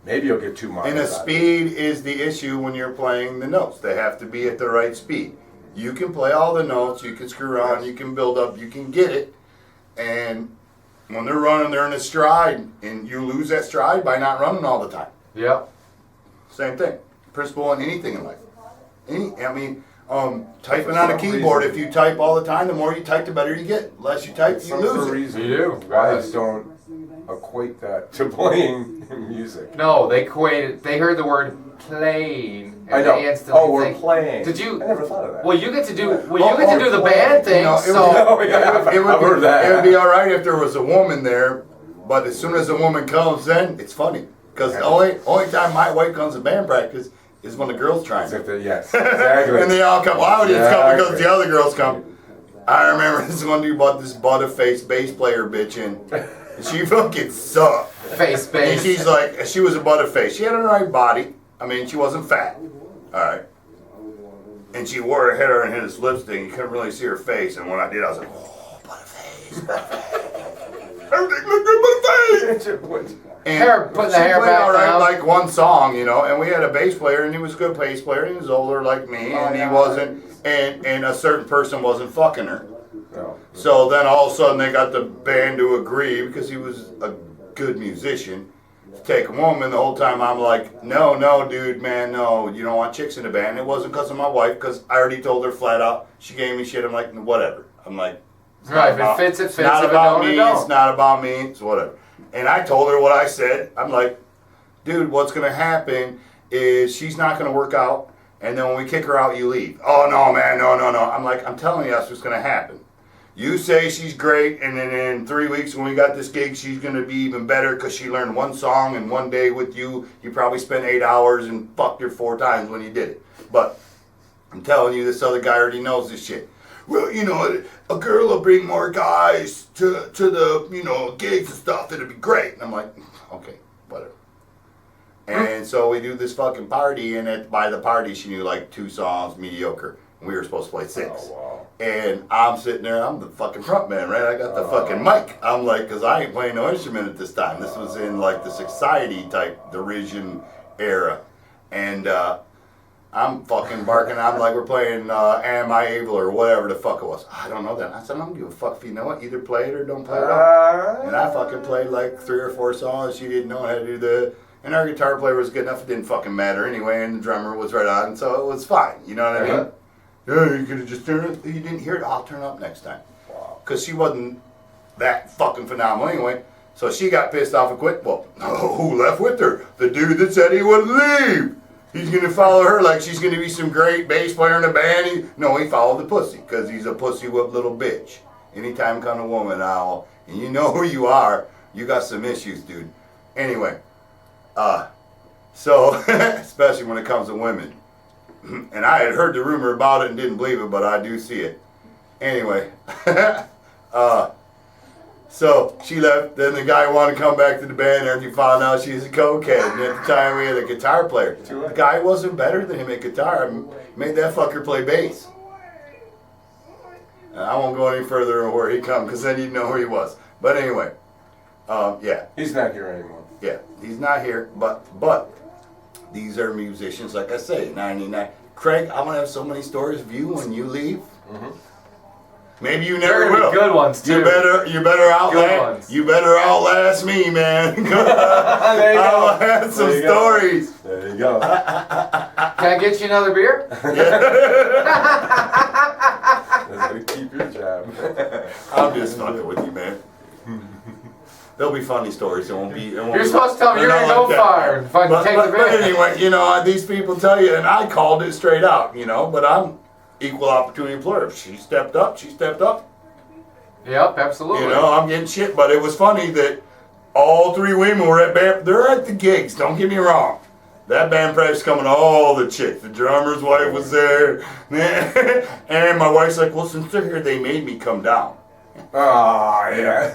Maybe you'll get 2 miles. And the out of it. speed is the issue when you're playing the notes. They have to be at the right speed. You can play all the notes, you can screw around, you can build up, you can get it. And when they're running, they're in a stride, and you lose that stride by not running all the time. Yep. Same thing. Principle in anything in life. Typing on a keyboard, if you type all the time, the more you type, the better you get. The less you type, you Some lose for it. reason. You do. I Yes. just don't equate that to playing music. No, they equated. They heard the word playing. And I know. They instantly Oh, we're think- playing. Did you? I never thought of that. Well, you get to do. Well, Oh, you get to do the band thing. You know, so Oh, yeah, It would I've heard that. It would be all right if there was a woman there, but as soon as a woman comes, then it's funny. Because the only time my wife comes to band practice is when the girls trying. As if they- yes, exactly. And they all come. Well, I would just come because Exactly. the other girls come. I remember this one dude bought this butterface bass player bitch in. And she fucking sucked. face And base. she's like, she was a butterface. She had a right body. I mean, she wasn't fat. All right. And she wore her hair and had this lipstick. You couldn't really see her face. And when I did, I was like, oh, butterface, butterface. Everything looked good, butterface. And Putting the she hair played back all right, down. like one song, you know. And we had a bass player, and he was a good bass player. He was older like me, and he wasn't. And a certain person wasn't fucking her. No. So then all of a sudden they got the band to agree because he was a good musician to take him home. And the whole time I'm like, no, dude, man, no, you don't want chicks in the band. It wasn't because of my wife, because I already told her flat out. She gave me shit. I'm like, whatever. I'm like, Right, if it fits, it it's fits. not If it about don't, it me. don't. It's not about me. It's whatever. And I told her what I said. I'm like, dude, what's gonna happen is she's not gonna work out, and then when we kick her out, you leave. Oh no, man, no. I'm like, I'm telling you, that's what's gonna happen. You say she's great, and then in 3 weeks when we got this gig, she's gonna be even better because she learned one song in one day with you. You probably spent 8 hours and fucked her 4 times when you did it. But I'm telling you, this other guy already knows this shit. Well, you know, a girl will bring more guys to the, you know, gigs and stuff. It'll be great. And I'm like, okay, whatever. And so we do this fucking party, and by the party, she knew like 2 songs, mediocre. And we were supposed to play 6. Oh, wow. And I'm sitting there, I'm the fucking front man, right? I got the fucking mic. I'm like, because I ain't playing no instrument at this time. This was in like the society type derision era. And I'm fucking barking. I'm like, we're playing Am I Able or whatever the fuck it was. I don't know that. I said, I don't give a fuck if you know it. Either play it or don't play it at all. And I fucking played like 3 or 4 songs. She didn't know how to do the... And our guitar player was good enough. It didn't fucking matter anyway. And the drummer was right on. So it was fine. You know what I mean? Yeah, you could have just turned it. You didn't hear it. I'll turn up next time. Because she wasn't that fucking phenomenal anyway. So she got pissed off and quit. Well, who left with her? The dude that said he would leave. He's going to follow her like she's going to be some great bass player in the band. No, he followed the pussy because he's a pussy whip little bitch. Anytime come a woman, and you know who you are, you got some issues, dude. Anyway, so, especially when it comes to women. And I had heard the rumor about it and didn't believe it, but I do see it. Anyway, so she left. Then the guy wanted to come back to the band, and he found out she's a cokehead. And at the time, we had a guitar player. The guy wasn't better than him at guitar. I made that fucker play bass. And I won't go any further on where he come, because then you'd know who he was. But anyway, yeah. He's not here anymore. Yeah, he's not here, but these are musicians, like I say, 99. Craig, I'm going to have so many stories of you when you leave. Maybe you never They're gonna will. be good ones too. You better outlast me, man. I'll have some stories. There you go. Can I get you another beer? That's how to keep your job. I'm just fucking with you, man. There'll be funny stories. It won't be. You're supposed to tell me you're gonna go far and fucking take the beer. But anyway, these people tell you, and I called it straight out, but I'm equal opportunity employer. If she stepped up, she stepped up. Yep, absolutely. I'm getting shit, but it was funny that all three women were at band. They're at the gigs. Don't get me wrong. That band practice coming, all the chicks. The drummer's wife was there, and my wife's like, "Well, since they're here, they made me come down." Oh, yeah.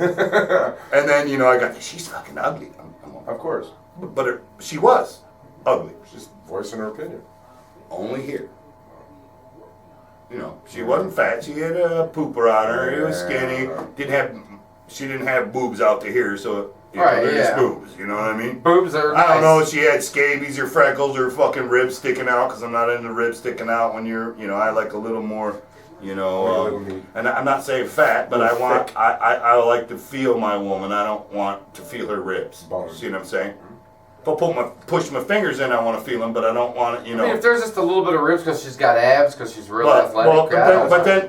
And then I got this. She's fucking ugly. Of course. But she was ugly. Just voicing her opinion. Only here. She wasn't fat. She had a pooper on her. It was skinny. She didn't have boobs out to here, so they're just boobs. You know what I mean? Boobs are nice. I don't know if she had scabies or freckles or fucking ribs sticking out, because I'm not into ribs sticking out when you're. I like a little more. And I'm not saying fat, but I like to feel my woman. I don't want to feel her ribs. See what I'm saying? If I push my fingers in, I want to feel them, but I don't want it. I mean, if there's just a little bit of ribs because she's got abs, because she's real athletic.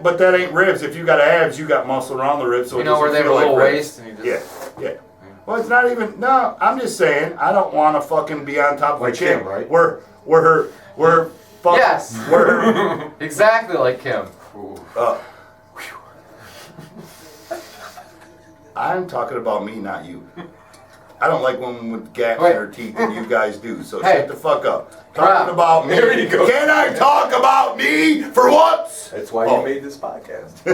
But that ain't ribs. If you got abs, you got muscle around the ribs. So where they have a little waist and you just. Yeah. Well, it's not even. No, I'm just saying. I don't want to fucking be on top of a chick. Kim, right? We're fucking. Yes. We're Exactly like Kim. I'm talking about me, not you. I don't like women with gaps in their teeth, and you guys do. So shut the fuck up. Talking about me. There you go. Can I talk about me for once? That's why you made this podcast.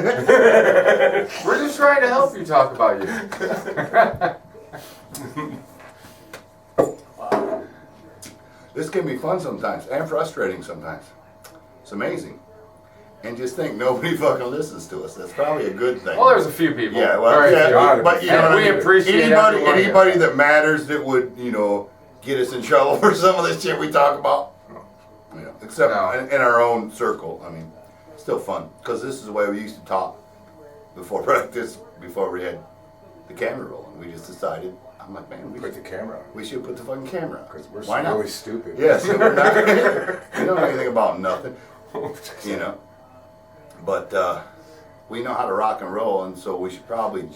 We're just trying to help you talk about you. This can be fun sometimes and frustrating sometimes. It's amazing. And just think, nobody fucking listens to us. That's probably a good thing. Well, there's a few people. Yeah, well, Very few. but we appreciate anybody that matters that would, get us in trouble for some of this shit we talk about. Except in our own circle. I mean, still fun, because this is the way we used to talk before practice, before we had the camera rolling. We just decided. I'm like, man, we Put the camera on. should put the fucking camera on. Because we're Why not? really stupid. Yes, we're not. We don't know anything about nothing. But we know how to rock and roll, and so we should probably.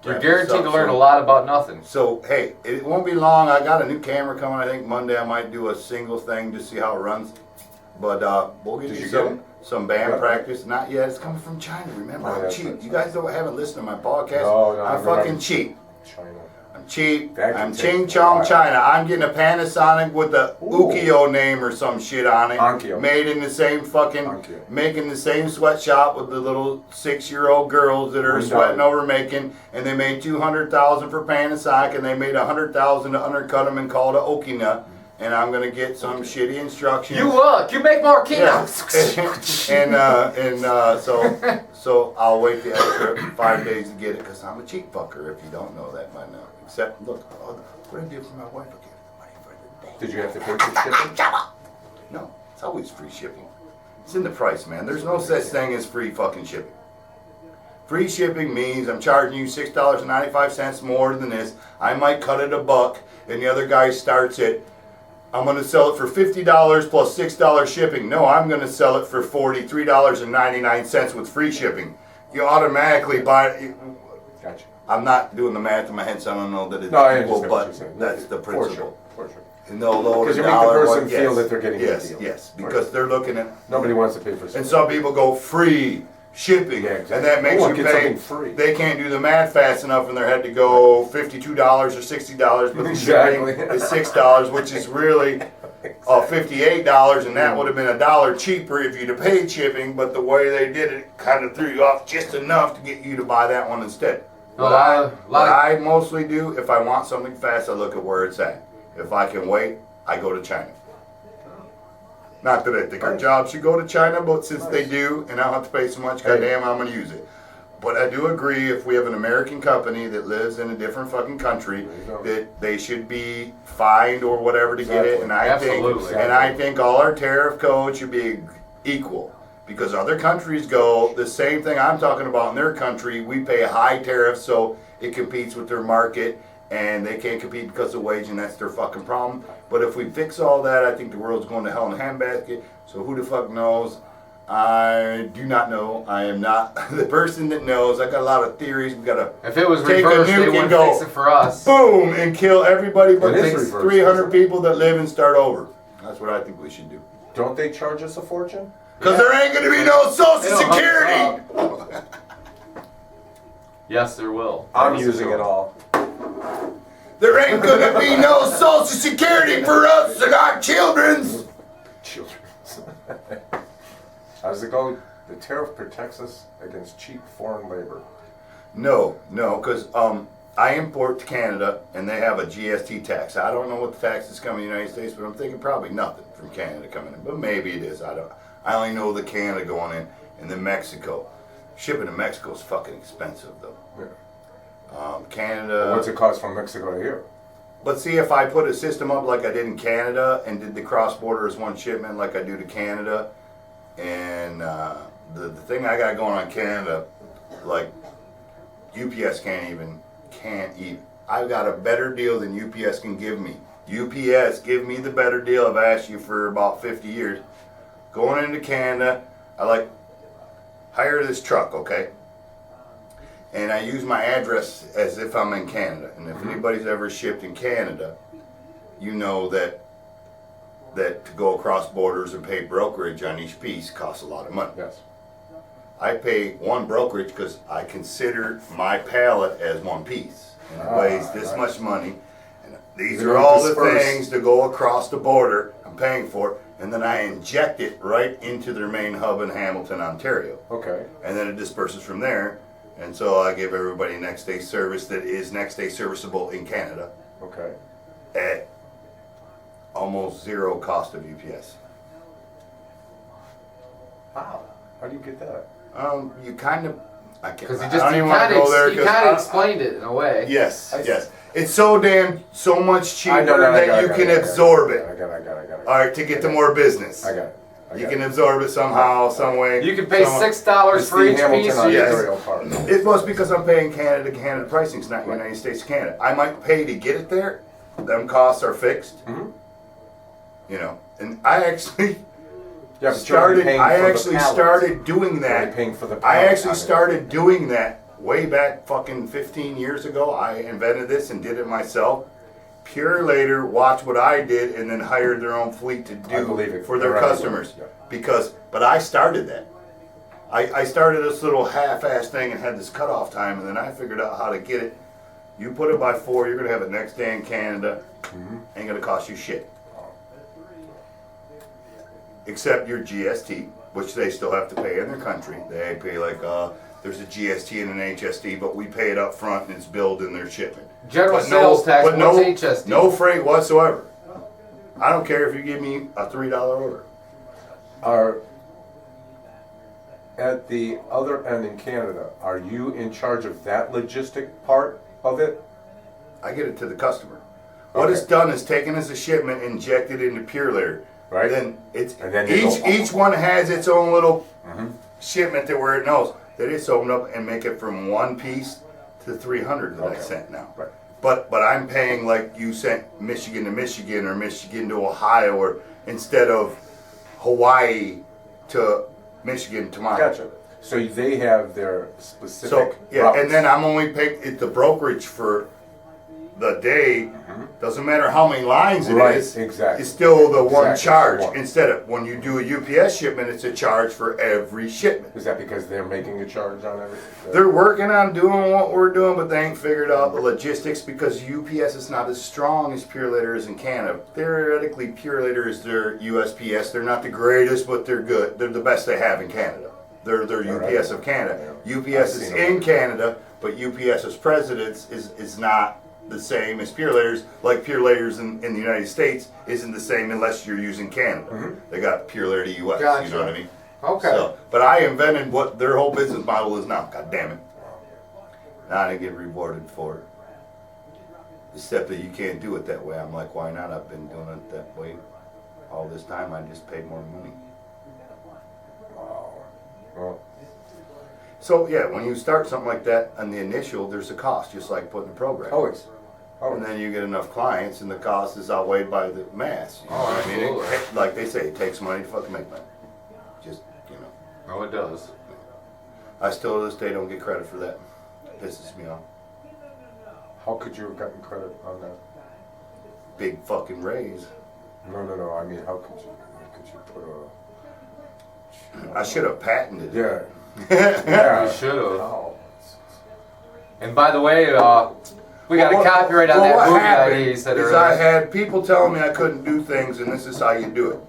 You're guaranteed to learn a lot about nothing. So hey, it won't be long. I got a new camera coming. I think Monday I might do a single thing to see how it runs. But we'll get some band practice. Not yet. It's coming from China. Remember, I'm cheap. You guys haven't listened to my podcast. No, I'm fucking cheap. China. I'm cheap. That I'm can Ching take Chong a while. China. I'm getting a Panasonic with a Ukiyo name or some shit on it. Onkyo. Made in the same fucking, Onkyo. making the same sweatshop with the little 6-year-old girls that are sweating over making. And they made $200,000 for Panasonic, and they made $100,000 to undercut them and call it Okina. And I'm gonna get some shitty instructions. You make more kilos. So I'll wait the extra 5 days to get it, because I'm a cheap fucker, if you don't know that by now. Except, look, what did I do for my wife again? Money for the day. Did you have to pay for shipping? No, it's always free shipping. It's in the price, man. There's no such thing as free fucking shipping. Free shipping means I'm charging you $6.95 more than this. I might cut it $1, and the other guy starts it. I'm going to sell it for $50 plus $6 shipping. No, I'm going to sell it for $43.99 with free shipping. You automatically buy it. Gotcha. I'm not doing the math in my head, so I don't know that it's equal, but that's the principle. For sure. And they'll lower Because the you make the dollar. person feel that they're getting a deal. Yes, because they're looking at. Nobody wants to pay for something. And some people go free shipping, Yeah, exactly. and that makes Oh, you get pay. something free. They can't do the math fast enough in their head to go $52 or $60, but the Exactly. shipping is $6, which is really $58, and that would have been $1 cheaper if you'd have paid shipping. But the way they did it kind of threw you off just enough to get you to buy that one instead. What I mostly do, if I want something fast, I look at where it's at. If I can wait, I go to China. Not that I think our job should go to China, but since they do, and I don't have to pay so much, goddamn, I'm going to use it. But I do agree, if we have an American company that lives in a different fucking country, that they should be fined or whatever to get it. And I think all our tariff code should be equal. Because other countries go the same thing I'm talking about in their country. We pay high tariffs so it competes with their market, and they can't compete because of wage, and that's their fucking problem. But if we fix all that, I think the world's going to hell in a handbasket. So who the fuck knows? I do not know. I am not the person that knows. I got a lot of theories. We gotta. If it was take reversed, a they nuke wouldn't and go fix it for us. boom and kill everybody but It is the reversed, 300 people that live and start over. That's what I think we should do. Don't they charge us a fortune? Because there ain't gonna be no Social They don't hook Security. us Yes, there will. I'm using it all. There ain't gonna be no Social Security for us and our children's. Children. How does it go? The tariff protects us against cheap foreign labor. No, because I import to Canada and they have a GST tax. I don't know what the tax is coming in the United States, but I'm thinking probably nothing from Canada coming in. But maybe it is. I don't. I only know the Canada going in, and then Mexico. Shipping to Mexico is fucking expensive though. Yeah. Canada. What's it cost from Mexico to here? But see, if I put a system up like I did in Canada and did the cross-border as one shipment like I do to Canada, and the thing I got going on Canada, like UPS can't even. I've got a better deal than UPS can give me. UPS, give me the better deal. I've asked you for about 50 years. Going into Canada, I hire this truck, okay? And I use my address as if I'm in Canada. And if anybody's ever shipped in Canada, you know that to go across borders and pay brokerage on each piece costs a lot of money. Yes. I pay one brokerage because I consider my pallet as one piece. And it weighs this much money. And these You are don't all the disperse. things to go across the border I'm paying for. And then I inject it right into their main hub in Hamilton, Ontario. Okay. And then it disperses from there. And so I give everybody next day service that is next day serviceable in Canada Okay. at almost zero cost of UPS. Wow. How do you get that? You kind of, I can't. Because I you don't even want to go there. kind of explained it in a way. Yes, yes. It's so much cheaper I that you can absorb it. I got it. All right, to get to more business. I got it. You can absorb it somehow, some way. You can pay some- $6 for each piece. So you Ontario can, part. It was because I'm paying Canada pricing, it's not United States to Canada. I might pay to get it there. Them costs are fixed. Mhm. You know, and I actually Yeah, but you're only paying for the pallets. started doing You're that. only paying for the I pallets actually on it. started doing that way back fucking 15 years ago. I invented this and did it myself. Pure later watched what I did and then hired their own fleet to I believe do it. for their They're customers. everywhere. But I started that. I started this little half-ass thing and had this cutoff time, and then I figured out how to get it. You put it by 4, you're gonna have it next day in Canada. Ain't gonna cost you shit. Except your GST, which they still have to pay in their country. They pay there's a GST and an HST, but we pay it up front and it's billed in their shipment. General But sales tax, but what's HST? No freight whatsoever. I don't care if you give me a $3 order. Are at the other end in Canada, are you in charge of that logistic part of it? I get it to the customer. What Okay. it's done is taken as a shipment, injected into Pure Layer. Right. Then it's And then they go- each one has its own little shipment to where it knows that it's opened up and make it from one piece to 300 that I Okay. sent now. Right. But I'm paying like you sent Michigan to Michigan or Michigan to Ohio, or instead of Hawaii to Michigan to mine. Gotcha. So they have their specific So yeah, routes. and then I'm only paying the brokerage for the day. Doesn't matter how many lines it Right, is. exactly. It's still the one Exactly, charge. one. Instead of when you do a UPS shipment, it's a charge for every shipment. Is that because they're making a charge on everything? They're working on doing what we're doing, but they ain't figured out the logistics because UPS is not as strong as Pure Later is in Canada. Theoretically, Pure Later is their USPS. They're not the greatest, but they're good. They're the best they have in Canada. They're UPS of Canada. Yeah. UPS I've is seen them. in Canada, but UPS as presidents is not the same as Pure Laters. Like Pure Laters in the United States isn't the same unless you're using Canada. They got Pure Later US. Gotcha. You know what I mean? Okay. So, but I invented what their whole business model is now. God damn it. Now I get rewarded for it. Except that you can't do it that way. I'm like, why not? I've been doing it that way all this time. I just paid more money. Wow. Well, So yeah, when you start something like that on the initial, there's a cost, just like putting a program. always. And then you get enough clients, and the cost is outweighed by the mass. You know what I mean? absolutely. Like they say, it takes money to fucking make money. Just, you know. No, it does. I still to this day don't get credit for that. Pisses me off. How could you have gotten credit on that? Big fucking raise. No. I mean, how could you put I should have patented a? it. Yeah. You should have. Oh. And by the way, we got a copyright on that what movie happened idea you said is earlier. I had people telling me I couldn't do things, and this is how you do it.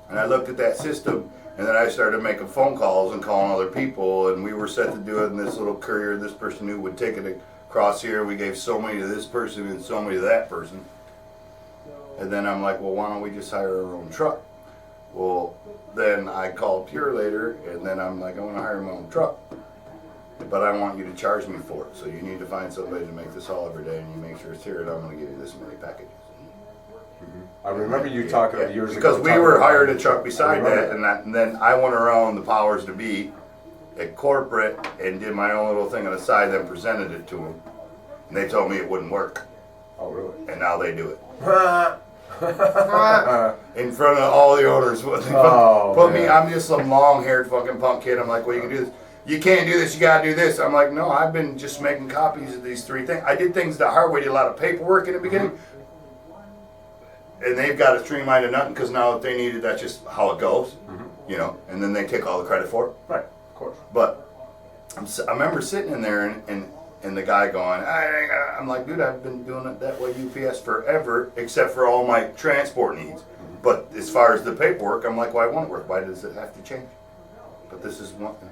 And I looked at that system, and then I started making phone calls and calling other people, and we were set to do it. And this little courier, this person who would take it across here, we gave so many to this person and so many to that person. And then I'm like, well, why don't we just hire our own truck? Well, then I called Pure later, and then I'm like, I want to hire my own truck. But I want you to charge me for it. So you need to find somebody to make this all every day, and you make sure it's here, and I'm going to give you this many packages. I remember you talking years ago. Because we talking were about- hired a truck beside I remember that, and then I went around the powers to be at corporate and did my own little thing on the side, then presented it to them. And they told me it wouldn't work, Oh, really? and now they do it. Uh, In front of all the owners. Oh, Put me, man. I'm just some long-haired fucking punk kid. I'm like, well, you can do this. You can't do this, you gotta do this. I'm like, no, I've been just making copies of these three things. I did things the hard way, did a lot of paperwork in the beginning. And they've got to streamline to nothing because now if they need it, that's just how it goes. You know, and then they take all the credit for it. right, of course. But I remember sitting in there and the guy going, I'm like, dude, I've been doing it that way UPS forever, except for all my transport needs. But as far as the paperwork, I'm like, why won't it work? Why does it have to change? But this is one thing.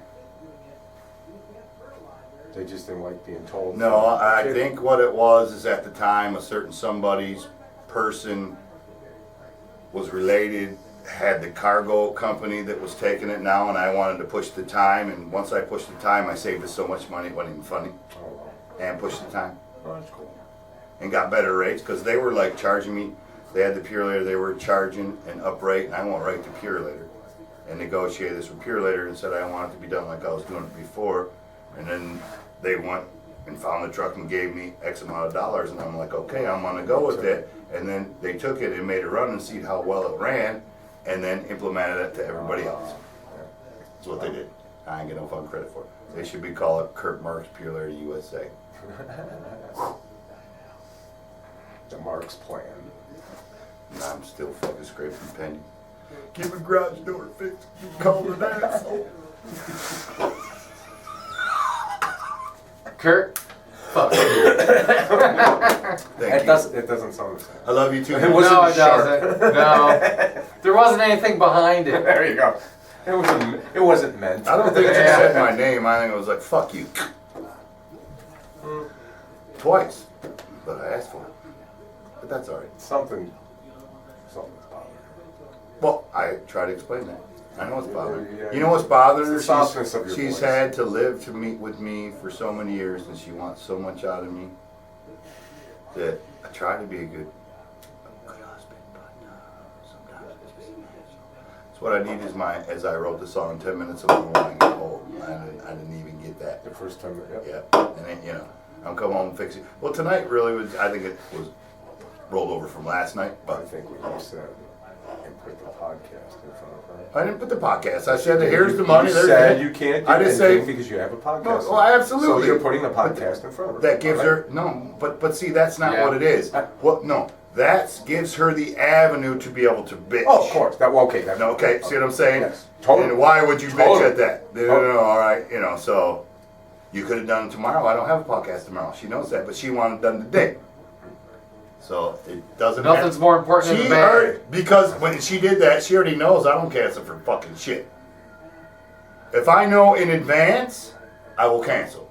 They just didn't like being told. No, I think what it was is at the time a certain somebody's person was related, had the cargo company that was taking it now, and I wanted to push the time. And once I pushed the time, I saved us so much money, it wasn't even funny. Oh, And pushed the time. oh, that's cool. And got better rates because they were like charging me. They had the Pure Later, they were charging an up rate, and I went right to Pure Later and negotiated this with Pure Later and said I want it to be done like I was doing it before. And then they went and found the truck and gave me X amount of dollars, and I'm like, okay, I'm gonna go with it. And then they took it and made a run and see how well it ran, and then implemented it to everybody else. That's what they did. I ain't get no fucking credit for it. They should be called Kurt Marks Pure Later USA. The Marks plan. And I'm still fucking scraping penny. Give a garage door fixed. You call it an asshole. Kurt, fuck you. Thank you. It doesn't sound the same. I love you too. It wasn't No, it sharp. doesn't. No. There wasn't anything behind it. There you go. It wasn't meant. I don't think you said my name. I think it was like, fuck you. Twice. But I asked for it. But that's alright. Something's bothering. Well, I try to explain that. I know what's bothering her. Yeah. You know what's bothering her? It's the softness of your She's voice. had to live to meet with me for so many years, and she wants so much out of me that I try to be a good husband, but sometimes it's just so what I need is as I wrote the song, 10 minutes of when I get home. I didn't even get that. The first time, yep. Yeah, and then, you know, I'm come home and fix it. Well, tonight really was, I think it was rolled over from last night, I but think what you said, and put the podcast in front of her. I didn't put the podcast. I said, here's the money. You there's said the- you can't do I just anything say, because you have a podcast. no, well, absolutely. So you're putting the podcast in front of her. that gives all right? her, no, but see, that's not Yeah. what it is. What, no, that gives her the avenue to be able to bitch. Oh, of course. Okay. That, No, okay, see what I'm saying? Yes, totally. And why would you bitch Totally. at that? No, Totally. all right, you know, so you could have done it tomorrow. I don't have a podcast tomorrow. She knows that, but she wanted it done today. So it doesn't Nothing's more important than She the bag. heard, because when she did that, she already knows I don't cancel for fucking shit. If I know in advance, I will cancel.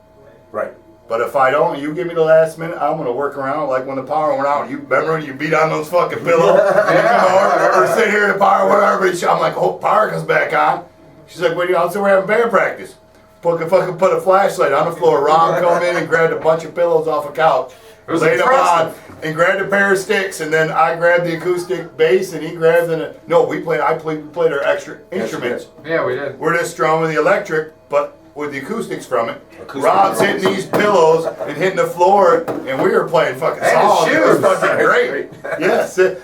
Right. But if I don't, and you give me the last minute, I'm gonna work around like when the power went out. You remember when you beat on those fucking pillows? And you come over or sit here, the power went out. I'm like, oh, power comes back on. She's like, what do you? I said, we're having band practice. put a flashlight on the floor. Rob come in and grabbed a bunch of pillows off a couch, laid them on, and grabbed a pair of sticks. And then I grabbed the acoustic bass, and he grabbed the. No, we played our extra instruments. Yeah, we did. We're just strumming the electric, but with the acoustics from it. Rob's hitting these pillows and hitting the floor, and we were playing fucking songs. It was fucking great. Yes, we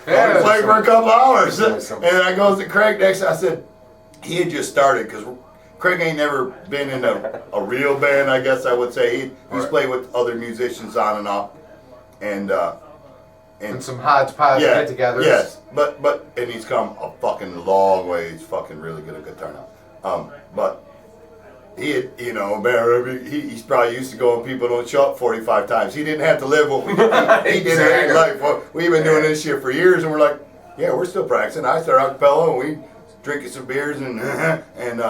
played for a couple hours. And I goes to Craig next. I said, he had just started because Craig ain't never been in a real band, I guess I would say. He's played with other musicians on and off, and some hodgepodge get-togethers. Yes, but he's come a fucking long way. He's fucking really good at guitar now. But he had, he's probably used to going, people don't show up 45 times. He didn't have to live what we did. He did it like, well, we've been doing this shit for years, and we're like, yeah, we're still practicing. I started acapella, and we drinking some beers and having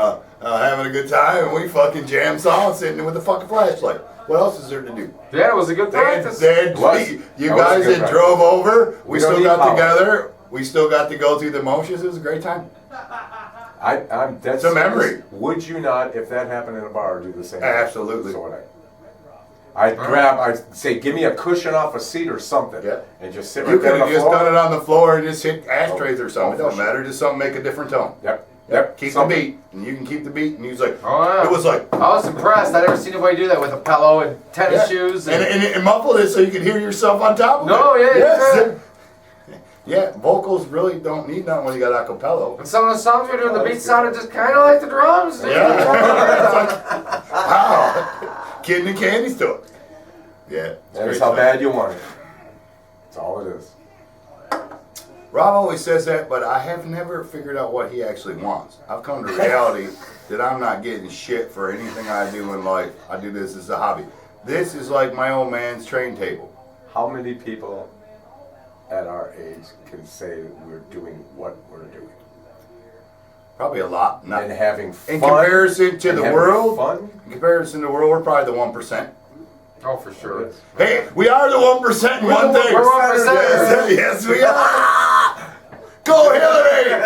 a good time, and we fucking jam songs sitting with a fucking flashlight. What else is there to do? Yeah, it was a good practice. You guys that drove over, we still got together. We still got to go through the motions. It was a great time. That's a memory. Would you not, if that happened in a bar, do the same? Absolutely. So would I. I'd say, give me a cushion off a seat or something, and just sit right there on the floor. You could have just done it on the floor and just hit ashtrays or something. It don't matter. Just something make a different tone. Yep. Keep the beat, and you can keep the beat. And he was like, it was like. I was impressed. I never seen anybody do that with a pillow and tennis shoes. And muffled it so you could hear yourself on top of it. No, yeah, yes. Yeah, vocals really don't need nothing when you got a cappella. And some of the songs we were doing, the beat sounded just kind of like the drums. Yeah. It's like, wow. Kid in the candy store. Yeah. That's how bad you want it. That's all it is. Rob always says that, but I have never figured out what he actually wants. I've come to reality that I'm not getting shit for anything I do in life. I do this as a hobby. This is like my old man's train table. How many people at our age can say we're doing what we're doing? Probably a lot. And having fun. In comparison to the world, fun? In comparison to the world, we're probably the 1%. Oh, for sure. Hey, we are the 1% in one thing. We're 1%. Yes, we are. Go Hillary!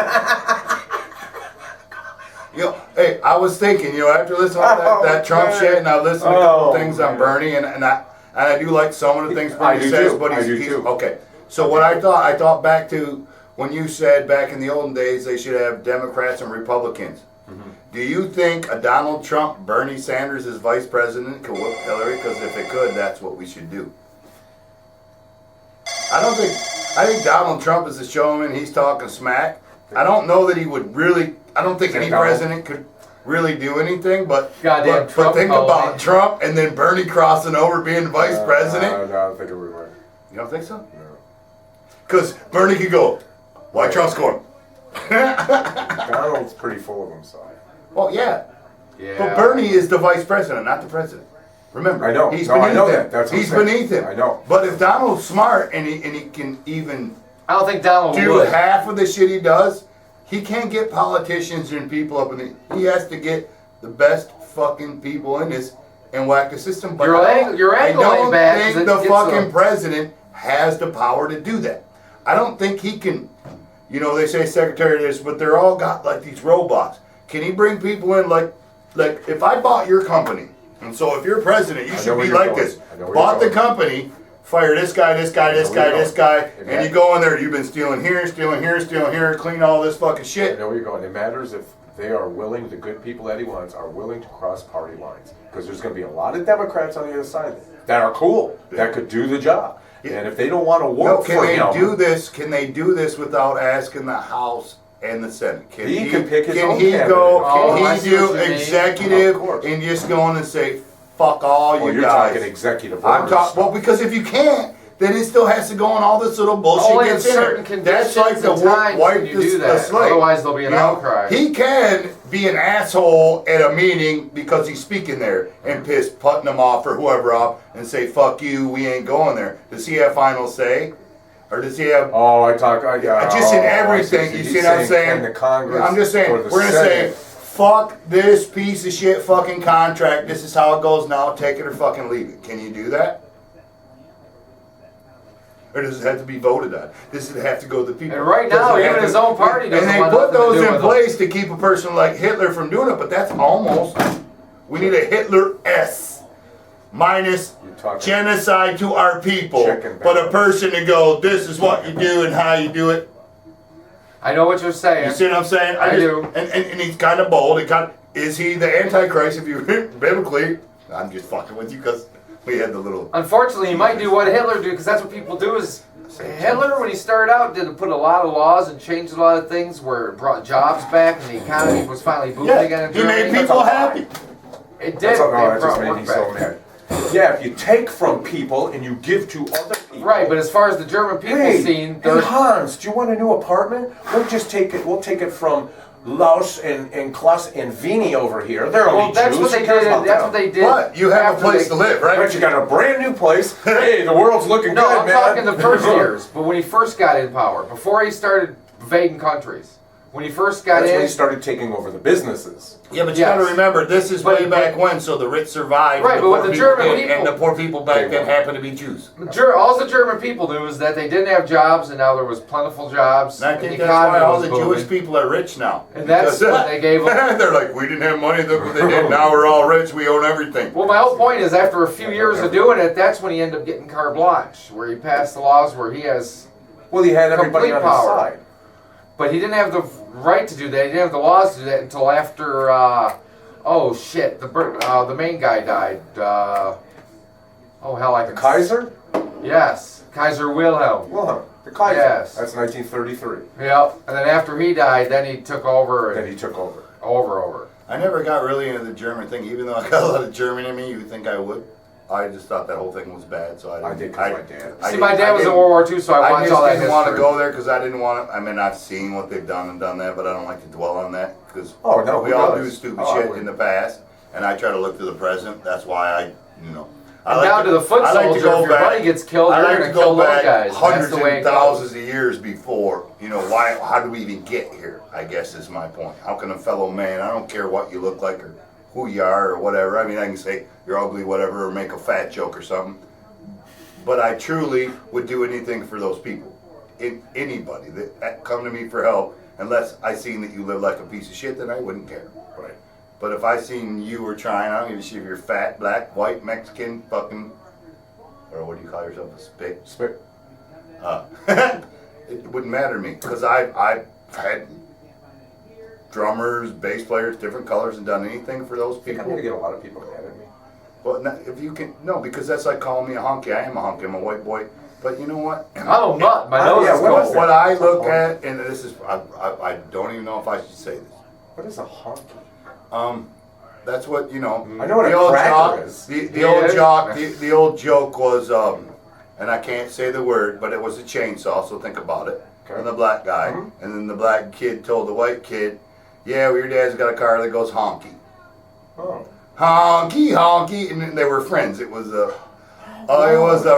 Hey, I was thinking, after listening to that Trump shit, and I listened to a couple things on Bernie, and I do like some of the things Bernie says, but he's okay. So what I thought back to when you said back in the olden days they should have Democrats and Republicans. Mm-hmm. Do you think a Donald Trump, Bernie Sanders as vice president could whoop Hillary? Because if it could, that's what we should do. I think Donald Trump is a showman. He's talking smack. I don't know that he would really. I don't think any president could really do anything. But think about Trump and then Bernie crossing over being vice president. No, I don't think it would work. You don't think so? No. Because Bernie could go, why Trump's going? Donald's pretty full of himself. Well, yeah. But Bernie is the vice president, not the president. Remember, I know. He's beneath him. That's he's beneath him. I know. But if Donald's smart and he can even I don't think Donald do would. half of the shit he does, he can't get politicians and people up in the. He has to get the best fucking people in this and whack the system. But your angle ain't bad. I don't think the fucking president has the power to do that. I don't think he can. They say secretary of this, but they're all got like these robots. Can he bring people in like if I bought your company, and so if you're president, you should be like this. Bought the company, fire this guy, this guy, this guy, this guy, and you go in there, you've been stealing here, clean all this fucking shit. I know where you're going. It matters if they are willing, the good people that he wants, are willing to cross party lines. Because there's going to be a lot of Democrats on the other side that are cool, that could do the job. And if they don't want to work for him... Can they do this without asking the House and the Senate? He can pick his own candidate. Can he do executive and just go in and say, fuck all you you're guys? Talking executive orders. Well, because if you can't, then it still has to go on all this little bullshit. Only in certain conditions. That's like the wipe the slate. Otherwise, there'll be an outcry. He can be an asshole at a meeting because he's speaking there and piss Putnam them off or whoever off and say, "Fuck you, we ain't going there." Does he have final say, or does he have? Just in everything. You see what I'm saying? The Congress. I'm just saying. We're gonna say, "Fuck this piece of shit fucking contract. This is how it goes now. Take it or fucking leave it." Can you do that? Or does it have to be voted on? Does it have to go to the people? And right now, even his own party doesn't want nothing to do with it. And they put those in place to keep a person like Hitler from doing it, but that's almost We need a Hitler S. Minus genocide to our people. But a person to go, this is what you do and how you do it. I know what you're saying. You see what I'm saying? I do. And he's kind of bold. Is he the Antichrist if you biblically? I'm just fucking with you because we had the little... Unfortunately, he might do what Hitler did, because that's what people do is... Hitler, when he started out, did put a lot of laws and changed a lot of things where it brought jobs back and the economy was finally booming again in Germany. He made people happy. It did. That just made me so mad. Yeah, if you take from people and you give to other people. Right, but as far as the German people scene... Hey, Hans, do you want a new apartment? We'll just take it. We'll take it from Laus and Klaus and Vini over here. They're only that's Jews. What they did. That's what they did. But you have a place to live, right? But you got a brand new place. Hey, the world's looking good, man. No, I'm talking the first years, but when he first got in power, before he started invading countries, when he first got That's when he started taking over the businesses. Yeah, but you got to remember, this is way back when, so the rich survived. Right, but with the German people... And the poor people back then happened to be Jews. All the German people knew is that they didn't have jobs, and now there was plentiful jobs. And I think that's why all the Jewish people are rich now. And that's what they gave them. They're like, we didn't have money, look what they did, now we're all rich, we own everything. Well, my whole point is, after a few years of doing it, that's when he ended up getting carte blanche, where he passed the laws where he has... Well, he had everybody on his side. But he didn't have the right to do that. He didn't have the laws to do that until after, oh shit, the main guy died. Oh hell, I can... Kaiser? Yes, Kaiser Wilhelm. Wilhelm, the Kaiser. Yes. That's 1933. Yep, and then after he died, then he took over. Then he took over. Over. I never got really into the German thing, even though I got a lot of German in me, you would think I would. I just thought that whole thing was bad, so I did because my dad. See, my dad was in World War II, so I watched all that history. I didn't want to go there because I didn't want to. I mean, I've seen what they've done and done that, but I don't like to dwell on that because we all do stupid shit in the past, and I try to look to the present. That's why down to the foot soldier, if your buddy gets killed, you're going to kill those guys. Hundreds and thousands of years before, how do we even get here, I guess is my point. How can a fellow man, I don't care what you look like or who you are or whatever. I mean, I can say you're ugly, whatever, or make a fat joke or something. But I truly would do anything for those people. Anybody that come to me for help, unless I seen that you live like a piece of shit, then I wouldn't care. Right. But if I seen you were trying, I don't give a shit if you're fat, black, white, Mexican, fucking, or what do you call yourself, a spit? Spit. It wouldn't matter to me because I've had drummers, bass players, different colors, and done anything for those people. I'm gonna get a lot of people mad at me. Well, if you can, no, because that's like calling me a honky. I am a honky. I'm a white boy. But you know what? Oh, my nose is cold. What I look at, and this is, I don't even know if I should say this. What is a honky? That's what, I know what a cracker is. The old joke was, and I can't say the word, but it was a chainsaw, so think about it. Okay. And the black guy, and then the black kid told the white kid, yeah, well, your dad's got a car that goes honky. Oh. Honky, honky, and they were friends. It was a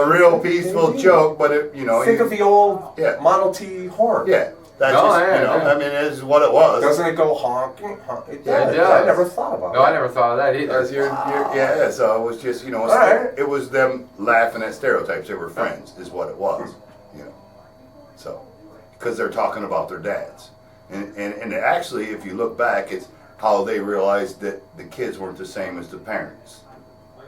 real peaceful joke, but think of the old Model T horn. Yeah. That's I mean, it's what it was. Doesn't it go honky? It does. Yeah, I never thought about that. No, I never thought of that either. So it was just, it was them laughing at stereotypes. They were friends, is what it was, So, because they're talking about their dads. And actually, if you look back, it's how they realized that the kids weren't the same as the parents.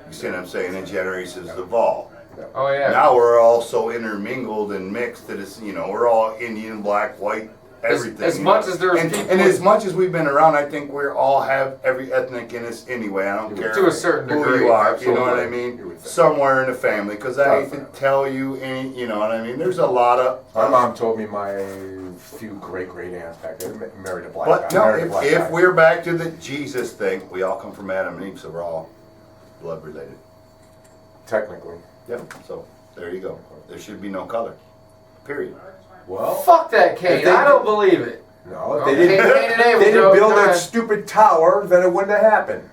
You see what I'm saying? And generations evolve. Oh yeah. Now we're all so intermingled and mixed that it's we're all Indian, black, white, everything. As much as there's people, and as much as we've been around, I think we all have every ethnic in us anyway. I don't care to a certain degree, who you are. absolutely. You know what I mean? Somewhere in the family, because I hate to tell you any. You know what I mean? There's a lot of. My mom told me my few great aunts back there married a black guy. But no, if we're back to the Jesus thing, we all come from Adam and Eve, so we're all blood related. Technically. Yep. So there you go. There should be no color. Period. Well, fuck that, Kane. I don't believe it. No, if they didn't build that stupid tower, then it wouldn't have happened.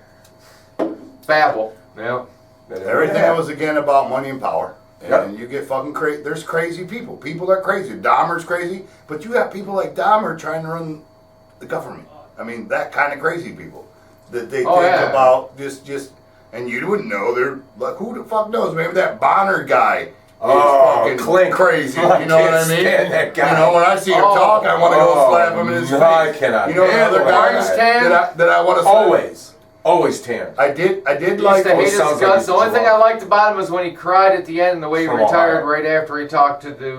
Babel. Yeah. Everything was again about money and power. And you get fucking crazy. There's crazy people. People are crazy. Dahmer's crazy, but you have people like Dahmer trying to run the government. I mean, that kind of crazy people that they think about just. And you wouldn't know. They're like, who the fuck knows? Maybe that Bonner guy is fucking crazy. You know what I mean? That guy. When I see him talk, I want to go slap him in his face. I cannot. The other guys that I want to always. Always tan. I did I used like. to hate his sounds like guts. he's The only thing I drunk. liked about him was when he cried at the end and the way he From retired Ohio. right after he talked to the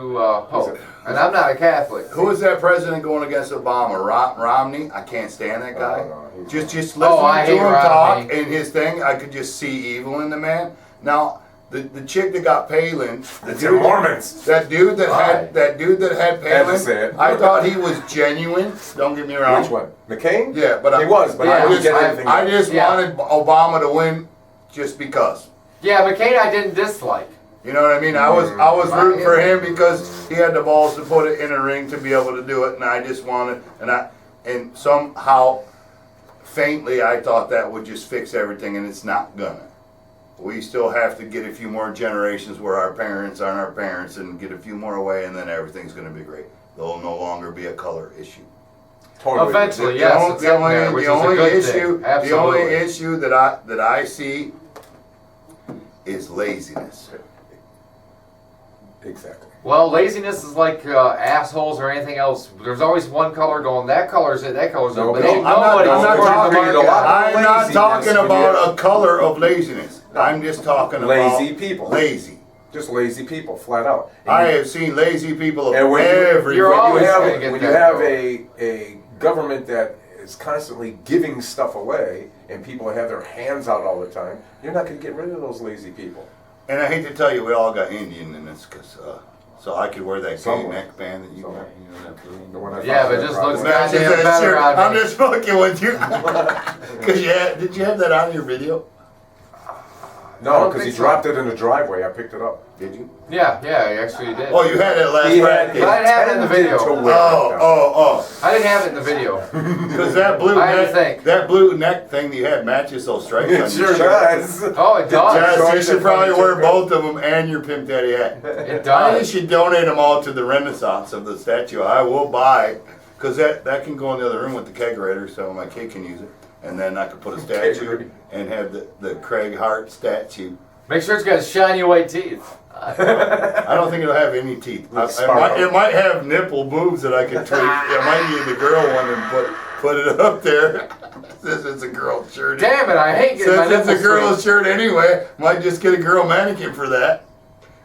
Pope. And I'm not a Catholic. Who was that president going against Obama? Romney? I can't stand that guy. no, he's- Just Oh, I listening to hate him Romney. talk and his thing, I could just see evil in the man. Now, the chick that got Palin, It's the Mormons. that dude that had Had to Palin, say it. I thought he was genuine. Don't get me wrong. Which one? McCain? Yeah, but he was, but yeah, I didn't get I- anything. I just Yeah. wanted Obama to win just because. Yeah, McCain I didn't dislike. You know what I mean? I was rooting for him because he had the balls to put it in a ring to be able to do it, and I just wanted and somehow faintly I thought that would just fix everything, and it's not gonna. We still have to get a few more generations where our parents aren't our parents, and get a few more away, and then everything's gonna be great. There'll no longer be a color issue. Totally. Eventually, yes, it's in there, which is a good thing. The Absolutely. only issue that I see is laziness. Exactly. Well, laziness is like assholes or anything else. There's always one color going, that color's it, that color's it. No, But no, ain't I'm not nobody talking according to the a lot. market. I'm not Laziness talking when about you- a color of laziness. I'm just talking about Lazy people. Lazy. Just lazy people, flat out. I have seen lazy people of And when you- every. You're when you always have, gonna get when you that have though. a government that is constantly giving stuff away and people have their hands out all the time, you're not going to get rid of those lazy people. And I hate to tell you, we all got Indian in this, cause so I could wear that gay Somewhere. neckband that you Somewhere. got. You know, that blue. The one I Yeah, found but that just problem. looks Matches goddamn that better shirt. on I'm me. just fucking with you. Cause did you have that on your video? I No, don't because he think so. dropped it in the driveway. I picked it up. Did you? Yeah, actually you did. Oh, you had it last He had practice. But I didn't have it in the video. To wear it down. Oh. I didn't have it in the video. Because that blue I had to neck, think. that blue neck thing that you had matches those stripes on It your sure shirt. does. Oh, it does. Yes, you should probably wear Funny both of them and your Pimp Daddy hat. It I think does. you should donate them all to the Renaissance of the statue. I will buy, because that can go in the other room with the kegerator, so my kid can use it. And then I could put a statue and have the Craig Hart statue. Make sure it's got shiny white teeth. I don't think it'll have any teeth. Sparkle. It might have nipple boobs that I could tweak. I might need the girl one and put it up there. Since it's a girl shirt. Damn it, I hate getting my Since it's a nipples girl's straight. shirt anyway, might just get a girl mannequin for that.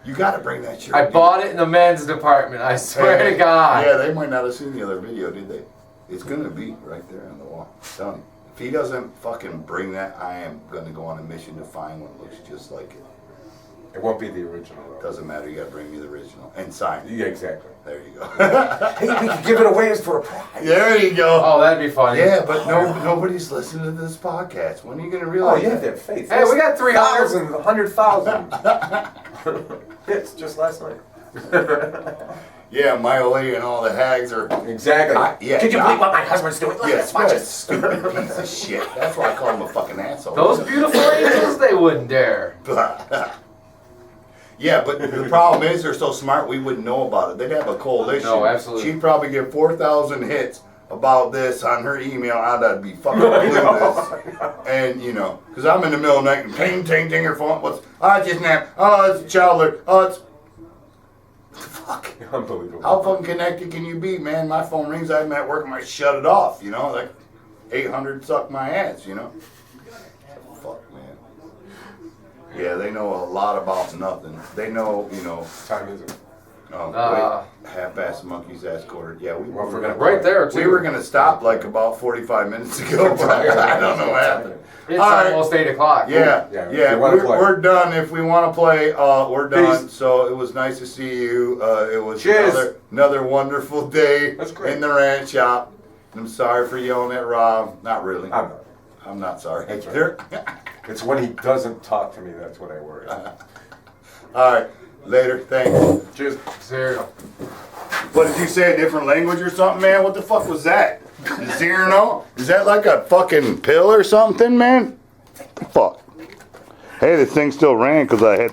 You got to bring that shirt. I dude. bought it in the men's department, I swear Hey, to God. Yeah, they might not have seen the other video, did they? It's gonna be right there on the wall. I'm telling you. If he doesn't fucking bring that, I am gonna go on a mission to find one that looks just like it. It won't be the original, though. Doesn't matter, you gotta bring me the original. And sign it. Yeah, exactly. There you go. Hey, we could give it away as for a prize. There you go. Oh, that'd be funny. Yeah, but nobody's listening to this podcast. When are you gonna Oh, realize you have that? that faith. Hey, we got 300. 100,000. It's just last night. Yeah, my old lady and all the hags are. Exactly. Yeah. Could you believe what my husband's doing? Look at Yeah, this, watch that it. stupid piece of shit. That's why I call him a fucking asshole. Those beautiful angels, they wouldn't dare. Yeah, but the problem is they're so smart we wouldn't know about it. They'd have a coalition. No, absolutely. She'd probably get 4,000 hits about this on her email. I'd be fucking clueless. And you know, because I'm in the middle of the night and ting ting ting her phone. What's? Oh, it's just nap. Oh, it's a child alert. Oh, it's. Fuck. Unbelievable. How fucking connected can you be, man? My phone rings. I'm at work. I might shut it off. You know, like 800 suck my ass. You know. Fuck, man. Yeah, they know a lot about nothing. They know, you know. Time is it? Wait, half-ass monkey's ass quarter. Yeah, we Well, were forget gonna, Right there, too. we were gonna stop like about 45 minutes ago. But I don't know what happened. It's All right. almost 8 o'clock. Yeah, Yeah, yeah, if you wanna play. we're done. If we want to play, we're done. Peace. So it was nice to see you. It was Cheers. another wonderful day That's great. in the ranch shop. I'm sorry for yelling at Rob. Not really. I'm not. I'm not sorry. That's right. It's when he doesn't talk to me that's what I worry. All right, later. Thanks. Cheers. Cereal. What did you say? A different language or something, man? What the fuck was that? Zerno? Is that like a fucking pill or something, man? Fuck. Hey, this thing still ran because I had.